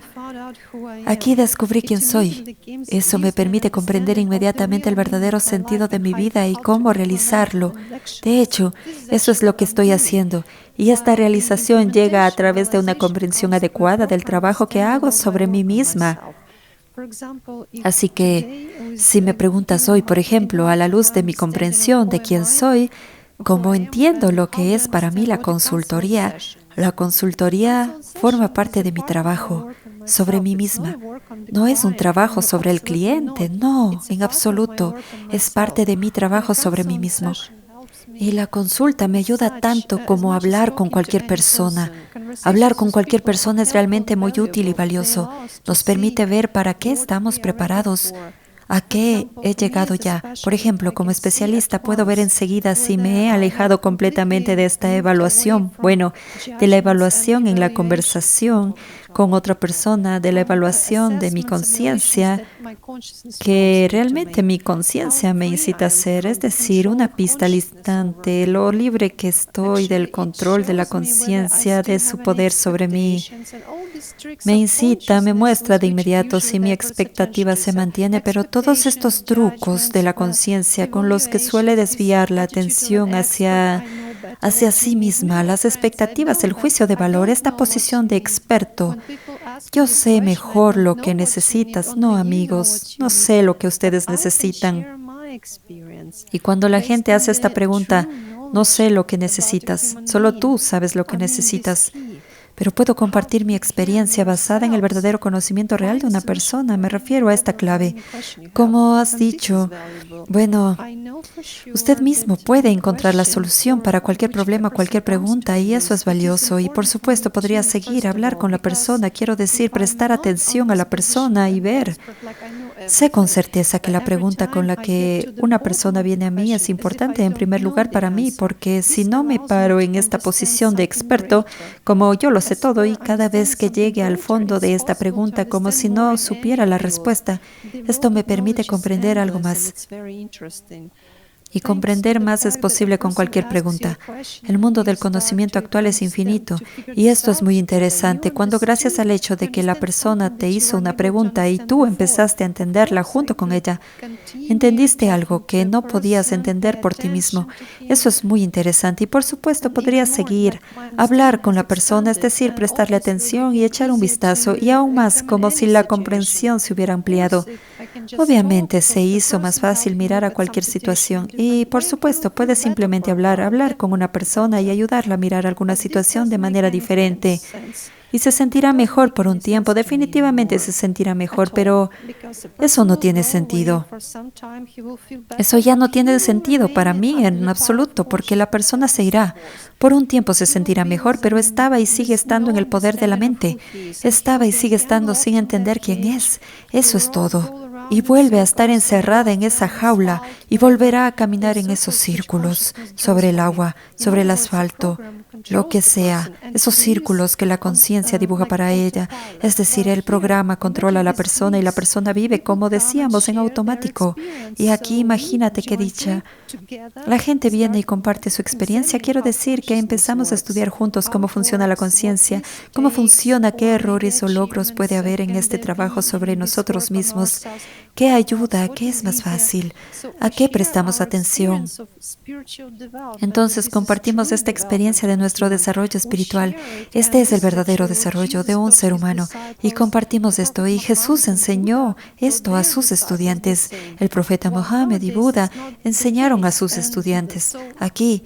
Aquí descubrí quién soy. Eso me permite comprender inmediatamente el verdadero sentido de mi vida y cómo realizarlo. De hecho, eso es lo que estoy haciendo. Y esta realización llega a través de una comprensión adecuada del trabajo que hago sobre mí misma. Así que, si me preguntas hoy, por ejemplo, a la luz de mi comprensión de quién soy, cómo entiendo lo que es para mí la consultoría forma parte de mi trabajo sobre mí misma. No es un trabajo sobre el cliente, no, en absoluto. Es parte de mi trabajo sobre mí mismo. Y la consulta me ayuda tanto como hablar con cualquier persona. Hablar con cualquier persona es realmente muy útil y valioso. Nos permite ver para qué estamos preparados, a qué he llegado ya. Por ejemplo, como especialista puedo ver enseguida si me he alejado completamente de esta evaluación. Bueno, de la evaluación en la conversación con otra persona, de la evaluación de mi conciencia, que realmente mi conciencia me incita a hacer, es decir, una pista al instante, lo libre que estoy del control de la conciencia, de su poder sobre mí. Me incita, me muestra de inmediato si mi expectativa se mantiene, pero todos estos trucos de la conciencia con los que suele desviar la atención hacia sí misma, las expectativas, el juicio de valor, esta posición de experto. Yo sé mejor lo que necesitas. No, amigos, no sé lo que ustedes necesitan. Y cuando la gente hace esta pregunta, no sé lo que necesitas, solo tú sabes lo que necesitas. Pero puedo compartir mi experiencia basada en el verdadero conocimiento real de una persona. Me refiero a esta clave. Como has dicho, bueno, usted mismo puede encontrar la solución para cualquier problema, cualquier pregunta, y eso es valioso. Y por supuesto, podría seguir, hablar con la persona, quiero decir, prestar atención a la persona y ver. Sé con certeza que la pregunta con la que una persona viene a mí es importante en primer lugar para mí, porque si no me paro en esta posición de experto, como yo lo sé todo, y cada vez que llegue al fondo de esta pregunta como si no supiera la respuesta, esto me permite comprender algo más. Y comprender más es posible con cualquier pregunta. El mundo del conocimiento actual es infinito y esto es muy interesante. Cuando gracias al hecho de que la persona te hizo una pregunta y tú empezaste a entenderla junto con ella, entendiste algo que no podías entender por ti mismo. Eso es muy interesante y por supuesto podrías seguir, hablar con la persona, es decir, prestarle atención y echar un vistazo y aún más como si la comprensión se hubiera ampliado. Obviamente se hizo más fácil mirar a cualquier situación y, por supuesto, puedes simplemente hablar con una persona y ayudarla a mirar alguna situación de manera diferente. Y se sentirá mejor por un tiempo, definitivamente se sentirá mejor, pero eso no tiene sentido. Eso ya no tiene sentido para mí en absoluto, porque la persona se irá. Por un tiempo se sentirá mejor, pero estaba y sigue estando en el poder de la mente. Estaba y sigue estando sin entender quién es. Eso es todo. Y vuelve a estar encerrada en esa jaula y volverá a caminar en esos círculos, sobre el agua, sobre el asfalto, lo que sea, esos círculos que la conciencia dibuja para ella. Es decir, el programa controla a la persona y la persona vive, como decíamos, en automático. Y aquí imagínate qué dicha. La gente viene y comparte su experiencia. Quiero decir que empezamos a estudiar juntos cómo funciona la conciencia, cómo funciona, qué errores o logros puede haber en este trabajo sobre nosotros mismos. ¿Qué ayuda? ¿Qué es más fácil? ¿A qué prestamos atención? Entonces compartimos esta experiencia de nuestro desarrollo espiritual. Este es el verdadero desarrollo de un ser humano. Y compartimos esto. Y Jesús enseñó esto a sus estudiantes. El profeta Mohammed y Buda enseñaron a sus estudiantes aquí.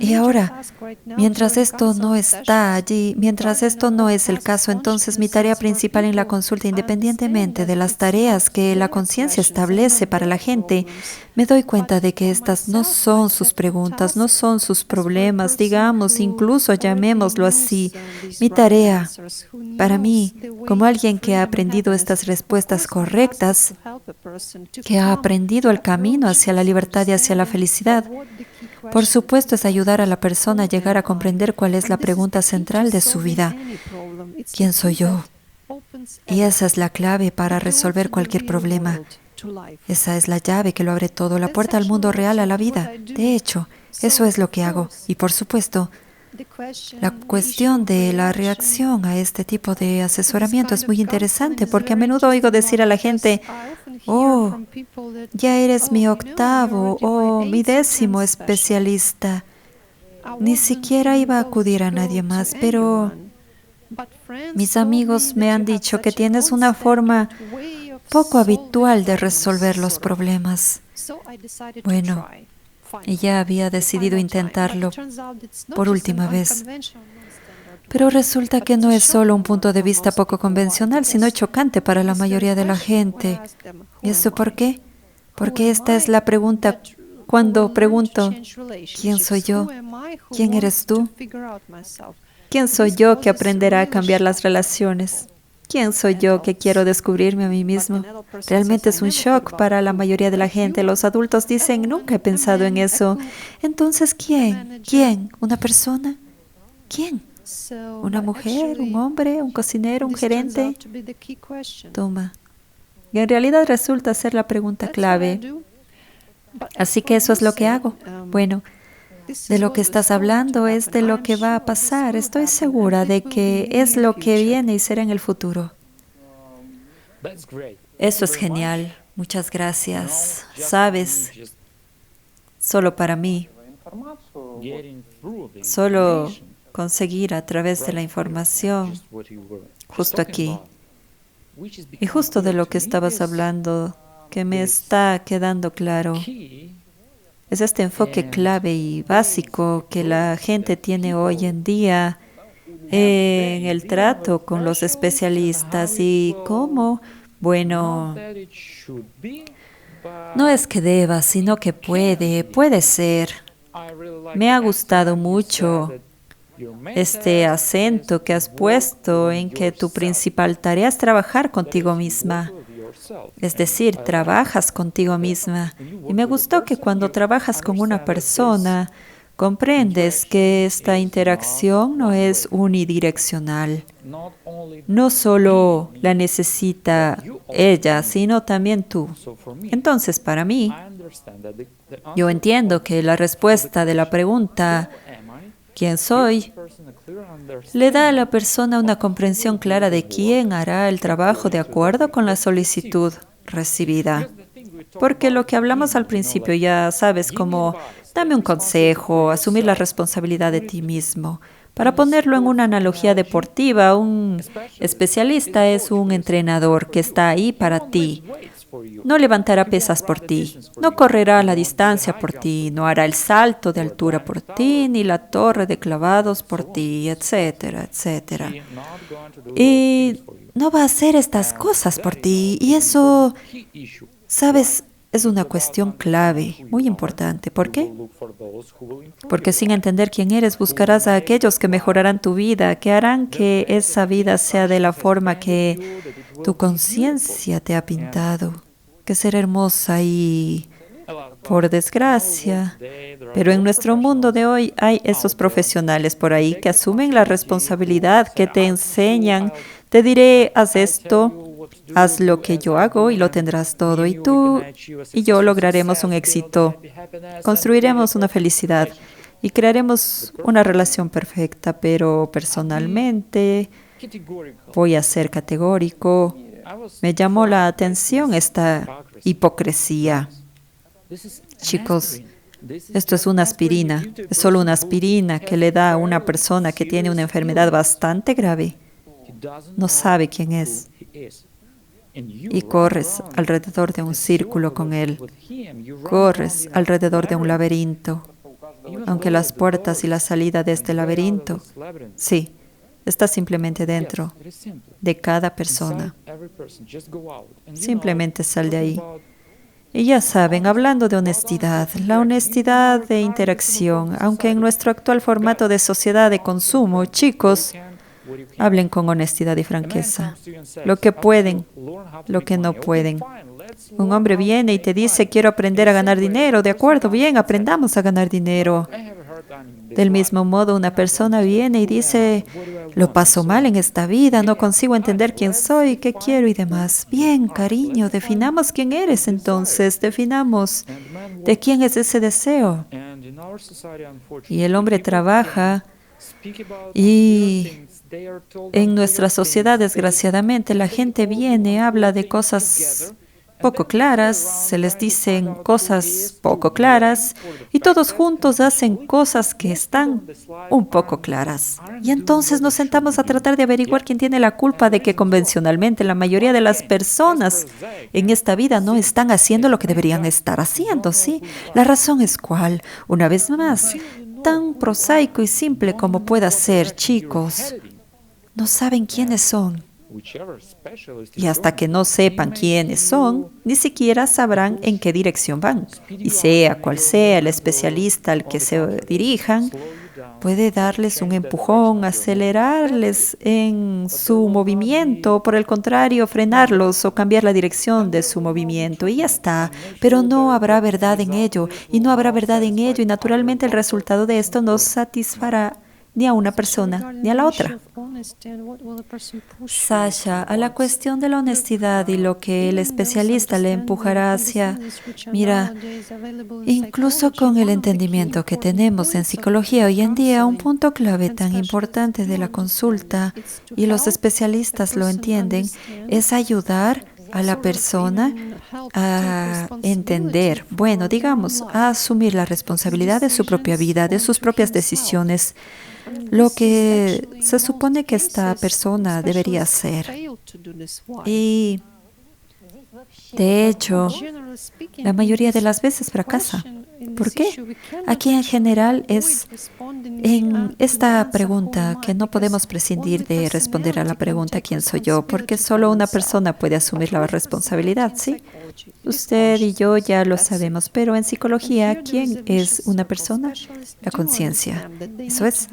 Y ahora, mientras esto no está allí, mientras esto no es el caso, entonces mi tarea principal en la consulta, independientemente de las tareas que la conciencia establece para la gente, me doy cuenta de que estas no son sus preguntas, no son sus problemas, digamos, incluso llamémoslo así. Mi tarea, para mí, como alguien que ha aprendido estas respuestas correctas, que ha aprendido el camino hacia la libertad y hacia la felicidad, por supuesto, es ayudar a la persona a llegar a comprender cuál es la pregunta central de su vida. ¿Quién soy yo? Y esa es la clave para resolver cualquier problema. Esa es la llave que lo abre todo, la puerta al mundo real, a la vida. De hecho, eso es lo que hago. Y por supuesto, la cuestión de la reacción a este tipo de asesoramiento es muy interesante porque a menudo oigo decir a la gente, oh, ya eres mi octavo o mi 10º especialista. Ni siquiera iba a acudir a nadie más, pero mis amigos me han dicho que tienes una forma poco habitual de resolver los problemas. Bueno, y ya había decidido intentarlo por última vez. Pero resulta que no es solo un punto de vista poco convencional, sino chocante para la mayoría de la gente. ¿Y eso por qué? Porque esta es la pregunta cuando pregunto, ¿quién soy yo? ¿Quién eres tú? ¿Quién soy yo que aprenderá a cambiar las relaciones? ¿Quién soy yo que quiero descubrirme a mí mismo? Realmente es un shock para la mayoría de la gente. Los adultos dicen, nunca he pensado en eso. Entonces, ¿quién? ¿Quién? ¿Una persona? ¿Quién? ¿Una mujer? ¿Un hombre? ¿Un cocinero? ¿Un gerente? Toma. Y en realidad resulta ser la pregunta clave. Así que eso es lo que hago. Bueno, de lo que estás hablando es de lo que va a pasar. Estoy segura de que es lo que viene y será en el futuro. Eso es genial. Muchas gracias. Sabes, solo para mí, solo conseguir a través de la información, justo aquí, y justo de lo que estabas hablando, que me está quedando claro, es este enfoque clave y básico que la gente tiene hoy en día en el trato con los especialistas y cómo, bueno, no es que deba, sino que puede ser. Me ha gustado mucho este acento que has puesto en que tu principal tarea es trabajar contigo misma. Es decir, trabajas contigo misma. Y me gustó que cuando trabajas con una persona, comprendes que esta interacción no es unidireccional. No solo la necesita ella, sino también tú. Entonces, para mí, yo entiendo que la respuesta de la pregunta ¿quién soy? Le da a la persona una comprensión clara de quién hará el trabajo de acuerdo con la solicitud recibida. Porque lo que hablamos al principio, ya sabes, como dame un consejo, asumir la responsabilidad de ti mismo. Para ponerlo en una analogía deportiva, un especialista es un entrenador que está ahí para ti. No levantará pesas por ti, no correrá la distancia por ti, no hará el salto de altura por ti, ni la torre de clavados por ti, etcétera, etcétera. Y no va a hacer estas cosas por ti. Y eso, ¿sabes? Es una cuestión clave, muy importante. ¿Por qué? Porque sin entender quién eres, buscarás a aquellos que mejorarán tu vida, que harán que esa vida sea de la forma que tu conciencia te ha pintado, que será hermosa y, por desgracia, pero en nuestro mundo de hoy hay esos profesionales por ahí que asumen la responsabilidad, que te enseñan, te diré, haz esto, haz lo que yo hago y lo tendrás todo. Y tú y yo lograremos un éxito, construiremos una felicidad y crearemos una relación perfecta, pero personalmente voy a ser categórico. Me llamó la atención esta hipocresía. Chicos, esto es una aspirina, es solo una aspirina que le da a una persona que tiene una enfermedad bastante grave. No sabe quién es. Y corres alrededor de un círculo con él. Corres alrededor de un laberinto. Aunque las puertas y la salida de este laberinto, sí, está simplemente dentro de cada persona. Simplemente sal de ahí. Y ya saben, hablando de honestidad, la honestidad de interacción, aunque en nuestro actual formato de sociedad de consumo, chicos, hablen con honestidad y franqueza. Lo que pueden, lo que no pueden. Un hombre viene y te dice, quiero aprender a ganar dinero. De acuerdo, bien, aprendamos a ganar dinero. Del mismo modo, una persona viene y dice, lo paso mal en esta vida, no consigo entender quién soy, qué quiero y demás. Bien, cariño, definamos quién eres entonces, definamos de quién es ese deseo. Y el hombre trabaja y en nuestra sociedad, desgraciadamente, la gente viene, habla de cosas poco claras, se les dicen cosas poco claras y todos juntos hacen cosas que están un poco claras. Y entonces nos sentamos a tratar de averiguar quién tiene la culpa de que convencionalmente la mayoría de las personas en esta vida no están haciendo lo que deberían estar haciendo, ¿sí? La razón es cuál, una vez más, tan prosaico y simple como pueda ser, chicos, no saben quiénes son. Y hasta que no sepan quiénes son, ni siquiera sabrán en qué dirección van. Y sea cual sea el especialista al que se dirijan, puede darles un empujón, acelerarles en su movimiento, o por el contrario, frenarlos o cambiar la dirección de su movimiento. Y ya está. Pero no habrá verdad en ello. Y no habrá verdad en ello. Y naturalmente el resultado de esto no satisfará ni a una persona ni a la otra. Sasha, a la cuestión de la honestidad y lo que el especialista le empujará hacia, mira, incluso con el entendimiento que tenemos en psicología hoy en día, un punto clave tan importante de la consulta, y los especialistas lo entienden, es ayudar a la persona a entender, bueno, digamos, a asumir la responsabilidad de su propia vida, de sus propias decisiones, lo que se supone que esta persona debería hacer. Y, de hecho, la mayoría de las veces fracasa. ¿Por qué? Aquí en general es en esta pregunta que no podemos prescindir de responder a la pregunta ¿quién soy yo? Porque solo una persona puede asumir la responsabilidad, ¿sí? Usted y yo ya lo sabemos, pero en psicología, ¿quién es una persona? La conciencia. Eso es.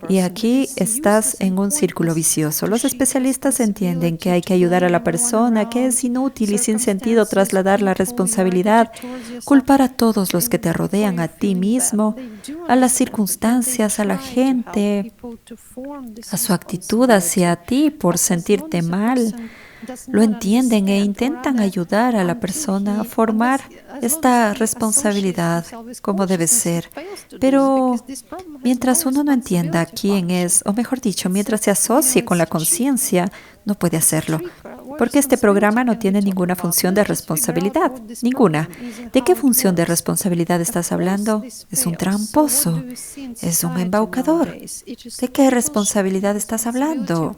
Y aquí estás en un círculo vicioso. Los especialistas entienden que hay que ayudar a la persona, que es inútil y sin sentido trasladar la responsabilidad, culpar a todos los que te rodean, a ti mismo, a las circunstancias, a la gente, a su actitud hacia ti por sentirte mal. Lo entienden e intentan ayudar a la persona a formar esta responsabilidad como debe ser. Pero mientras uno no entienda quién es, o mejor dicho, mientras se asocie con la conciencia, no puede hacerlo. Porque este programa no tiene ninguna función de responsabilidad. Ninguna. ¿De qué función de responsabilidad estás hablando? Es un tramposo. Es un embaucador. ¿De qué responsabilidad estás hablando?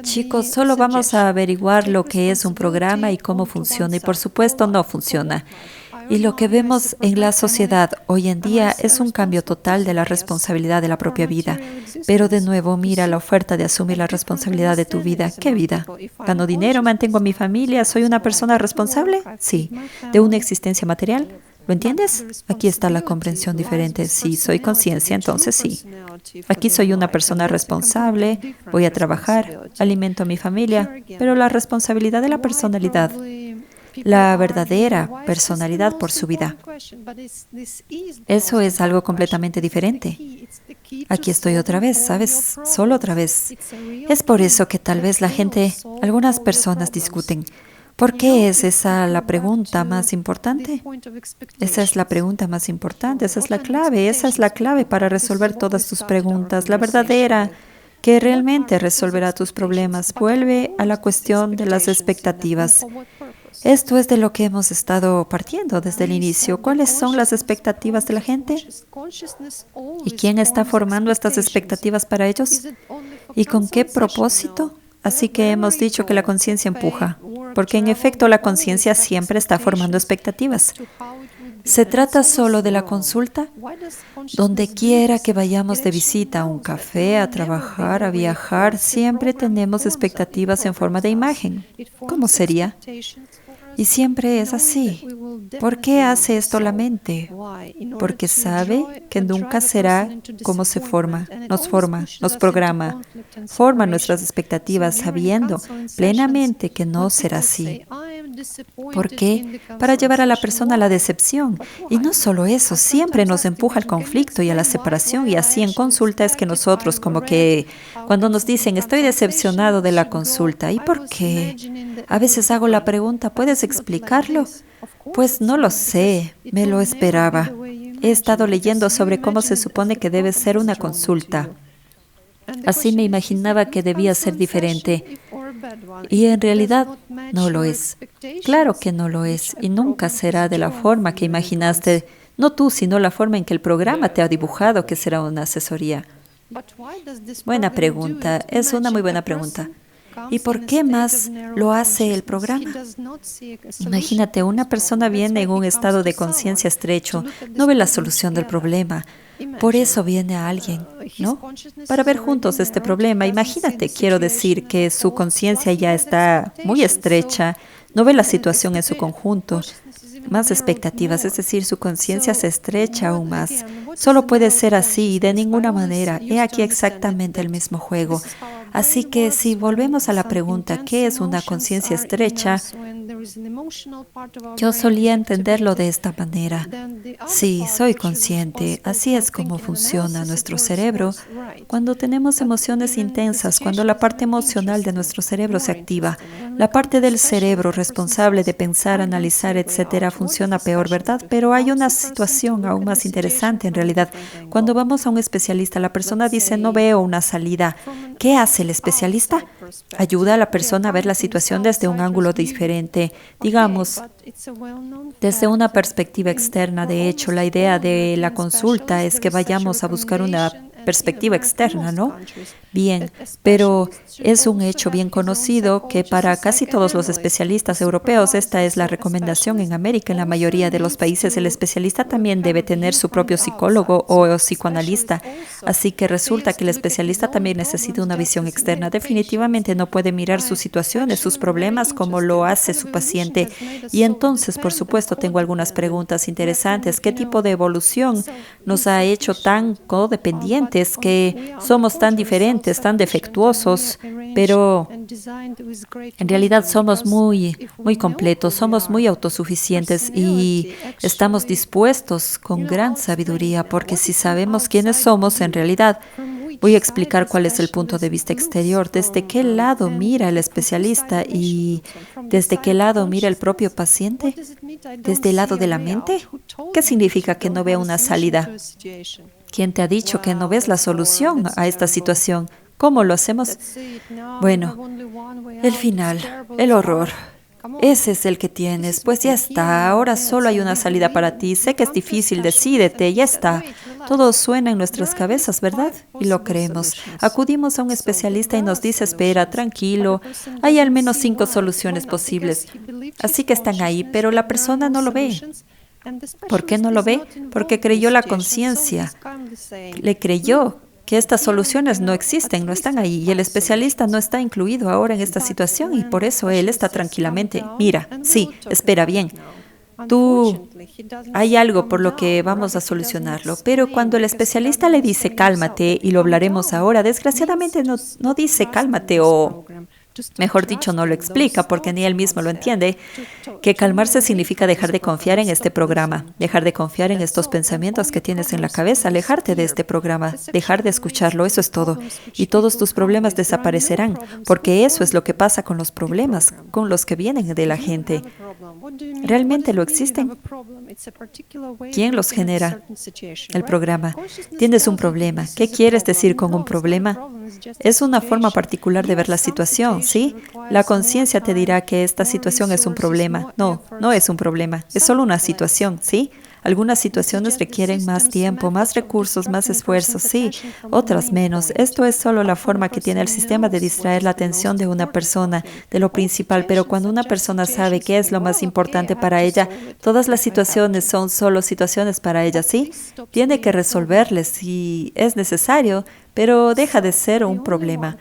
Chicos, solo vamos a averiguar lo que es un programa y cómo funciona, y por supuesto no funciona. Y lo que vemos en la sociedad hoy en día es un cambio total de la responsabilidad de la propia vida. Pero de nuevo, mira la oferta de asumir la responsabilidad de tu vida. ¿Qué vida? ¿Gano dinero? ¿Mantengo a mi familia? ¿Soy una persona responsable? Sí. ¿De una existencia material? ¿Lo entiendes? Aquí está la comprensión diferente. Si soy conciencia, entonces sí. Aquí soy una persona responsable, voy a trabajar, alimento a mi familia, pero la responsabilidad de la personalidad, la verdadera personalidad por su vida, eso es algo completamente diferente. Aquí estoy otra vez, ¿sabes? Solo otra vez. Es por eso que tal vez la gente, algunas personas discuten. ¿Por qué es esa la pregunta más importante? Esa es la pregunta más importante, esa es la clave para resolver todas tus preguntas, la verdadera, que realmente resolverá tus problemas. Vuelve a la cuestión de las expectativas. Esto es de lo que hemos estado partiendo desde el inicio. ¿Cuáles son las expectativas de la gente? ¿Y quién está formando estas expectativas para ellos? ¿Y con qué propósito? Así que hemos dicho que la conciencia empuja, porque en efecto la conciencia siempre está formando expectativas. ¿Se trata solo de la consulta? Donde quiera que vayamos de visita, a un café, a trabajar, a viajar, siempre tenemos expectativas en forma de imagen. ¿Cómo sería? Y siempre es así. ¿Por qué hace esto la mente? Porque sabe que nunca será como nos programa, forma nuestras expectativas sabiendo plenamente que no será así. ¿Por qué? Para llevar a la persona a la decepción. Y no solo eso, siempre nos empuja al conflicto y a la separación. Y así en consulta es que nosotros como que cuando nos dicen estoy decepcionado de la consulta, ¿y por qué? A veces hago la pregunta, ¿puedes explicarlo? Pues no lo sé, me lo esperaba. He estado leyendo sobre cómo se supone que debe ser una consulta. Así me imaginaba que debía ser diferente. Y en realidad no lo es. Claro que no lo es. Y nunca será de la forma que imaginaste. No tú, sino la forma en que el programa te ha dibujado que será una asesoría. Buena pregunta. Es una muy buena pregunta. ¿Y por qué más lo hace el programa? Imagínate, una persona viene en un estado de conciencia estrecho, no ve la solución del problema. Por eso viene a alguien, ¿no? Para ver juntos este problema. Imagínate, quiero decir que su conciencia ya está muy estrecha, no ve la situación en su conjunto. Más expectativas, es decir, su conciencia se estrecha aún más. Solo puede ser así y de ninguna manera. He aquí exactamente el mismo juego. Así que si volvemos a la pregunta, ¿qué es una conciencia estrecha? Yo solía entenderlo de esta manera. Sí, soy consciente. Así es como funciona nuestro cerebro. Cuando tenemos emociones intensas, cuando la parte emocional de nuestro cerebro se activa, la parte del cerebro responsable de pensar, analizar, etcétera, funciona peor, ¿verdad? Pero hay una situación aún más interesante en realidad. Cuando vamos a un especialista, la persona dice, no veo una salida. ¿Qué hace el especialista? Ayuda a la persona a ver la situación desde un ángulo diferente, digamos, desde una perspectiva externa. De hecho, la idea de la consulta es que vayamos a buscar una perspectiva externa, ¿no? Bien, pero es un hecho bien conocido que para casi todos los especialistas europeos esta es la recomendación en América. En la mayoría de los países el especialista también debe tener su propio psicólogo o psicoanalista. Así que resulta que el especialista también necesita una visión externa. Definitivamente no puede mirar sus situaciones, sus problemas como lo hace su paciente. Y entonces, por supuesto, tengo algunas preguntas interesantes. ¿Qué tipo de evolución nos ha hecho tan codependientes, que somos tan diferentes, tan defectuosos, pero en realidad somos muy completos, somos muy autosuficientes y estamos dispuestos con gran sabiduría, porque si sabemos quiénes somos en realidad, voy a explicar cuál es el punto de vista exterior, desde qué lado mira el especialista y desde qué lado mira el propio paciente, desde el lado de la mente. ¿Qué significa que no vea una salida? ¿Quién te ha dicho que no ves la solución a esta situación? ¿Cómo lo hacemos? Bueno, el final, el horror. Ese es el que tienes. Pues ya está. Ahora solo hay una salida para ti. Sé que es difícil, decídete, ya está. Todo suena en nuestras cabezas, ¿verdad? Y lo creemos. Acudimos a un especialista y nos dice, espera, tranquilo. Hay al menos 5 soluciones posibles. Así que están ahí, pero la persona no lo ve. ¿Por qué no lo ve? Porque creyó la conciencia. Le creyó que estas soluciones no existen, no están ahí. Y el especialista no está incluido ahora en esta situación y por eso él está tranquilamente. Mira, sí, espera bien. Hay algo por lo que vamos a solucionarlo. Pero cuando el especialista le dice cálmate, y lo hablaremos ahora, desgraciadamente no dice cálmate o... Mejor dicho, no lo explica porque ni él mismo lo entiende, que calmarse significa dejar de confiar en este programa, dejar de confiar en estos pensamientos que tienes en la cabeza, alejarte de este programa, dejar de escucharlo, eso es todo. Y todos tus problemas desaparecerán, porque eso es lo que pasa con los problemas, con los que vienen de la gente. ¿Realmente lo existen? ¿Quién los genera? El programa. Tienes un problema. ¿Qué quieres decir con un problema? Es una forma particular de ver la situación, ¿sí? La conciencia te dirá que esta situación es un problema. No, no es un problema. Es solo una situación, ¿sí? Algunas situaciones requieren más tiempo, más recursos, más esfuerzos, sí, otras menos. Esto es solo la forma que tiene el sistema de distraer la atención de una persona de lo principal, pero cuando una persona sabe qué es lo más importante para ella, todas las situaciones son solo situaciones para ella, ¿sí? Tiene que resolverles si es necesario, pero deja de ser un problema.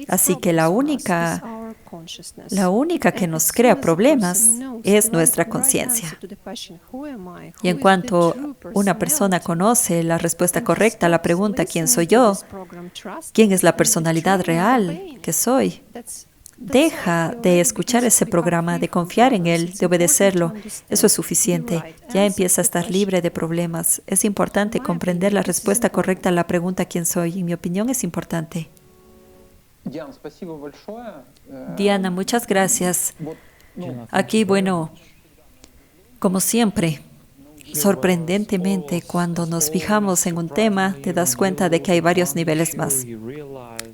Así que la única que nos crea problemas es nuestra conciencia. Y en cuanto una persona conoce la respuesta correcta a la pregunta ¿quién soy yo? ¿Quién es la personalidad real que soy? deja de escuchar ese programa, de confiar en él, de obedecerlo. Eso es suficiente. Ya empieza a estar libre de problemas. Es importante comprender la respuesta correcta a la pregunta ¿quién soy? En mi opinión es importante. Diana, muchas gracias. Aquí, bueno, como siempre, sorprendentemente, cuando nos fijamos en un tema, te das cuenta de que hay varios niveles más,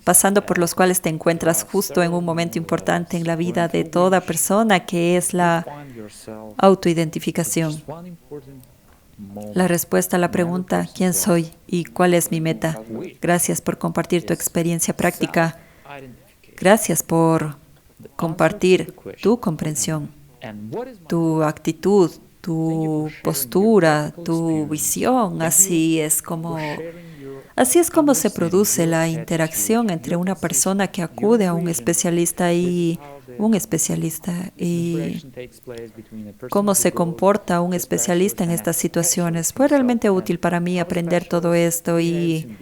pasando por los cuales te encuentras justo en un momento importante en la vida de toda persona, que es la autoidentificación. La respuesta a la pregunta ¿quién soy y cuál es mi meta? Gracias por compartir tu experiencia práctica. Gracias por compartir tu comprensión, tu actitud, tu postura, tu visión. Así es como se produce la interacción entre una persona que acude a un especialista y cómo se comporta un especialista en estas situaciones. Fue realmente útil para mí aprender todo esto y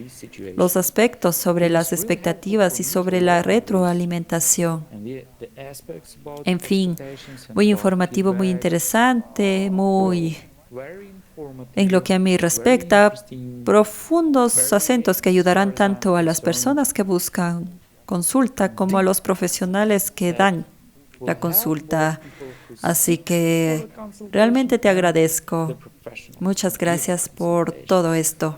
los aspectos sobre las expectativas y sobre la retroalimentación. En fin, muy informativo, muy interesante, en lo que a mí respecta, profundos acentos que ayudarán tanto a las personas que buscan consulta como a los profesionales que dan la consulta. Así que realmente te agradezco. Muchas gracias por todo esto,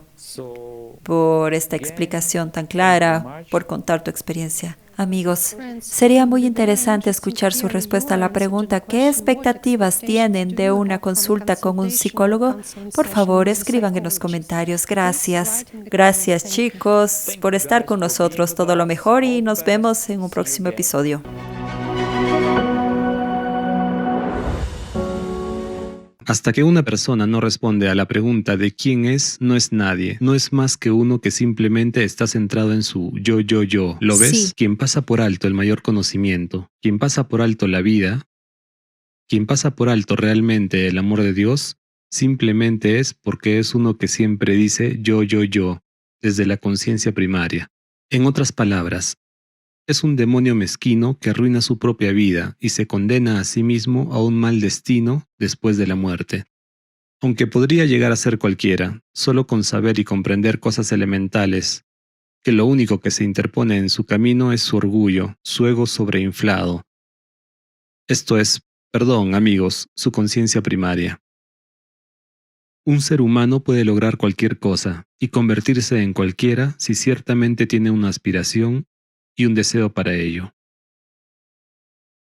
por esta explicación tan clara, por contar tu experiencia. Amigos, sería muy interesante escuchar su respuesta a la pregunta ¿qué expectativas tienen de una consulta con un psicólogo? Por favor, escriban en los comentarios. Gracias. Gracias, chicos, por estar con nosotros. Todo lo mejor y nos vemos en un próximo episodio. Hasta que una persona no responde a la pregunta de quién es, no es nadie. No es más que uno que simplemente está centrado en su yo. ¿Lo ves? Sí. Quien pasa por alto el mayor conocimiento, quien pasa por alto la vida, quien pasa por alto realmente el amor de Dios, simplemente es porque es uno que siempre dice yo, desde la conciencia primaria. En otras palabras, es un demonio mezquino que arruina su propia vida y se condena a sí mismo a un mal destino después de la muerte. Aunque podría llegar a ser cualquiera, solo con saber y comprender cosas elementales, que lo único que se interpone en su camino es su orgullo, su ego sobreinflado. Esto es, perdón, amigos, su conciencia primaria. Un ser humano puede lograr cualquier cosa y convertirse en cualquiera si ciertamente tiene una aspiración y un deseo para ello,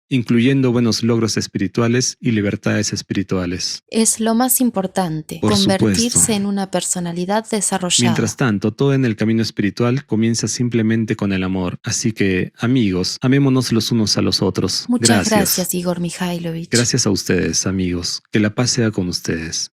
incluyendo buenos logros espirituales y libertades espirituales. Es lo más importante, Por convertirse supuesto. en una personalidad desarrollada. Mientras tanto, todo en el camino espiritual comienza simplemente con el amor. Así que, amigos, amémonos los unos a los otros. Muchas gracias, Igor Mikhailovich. Gracias a ustedes, amigos. Que la paz sea con ustedes.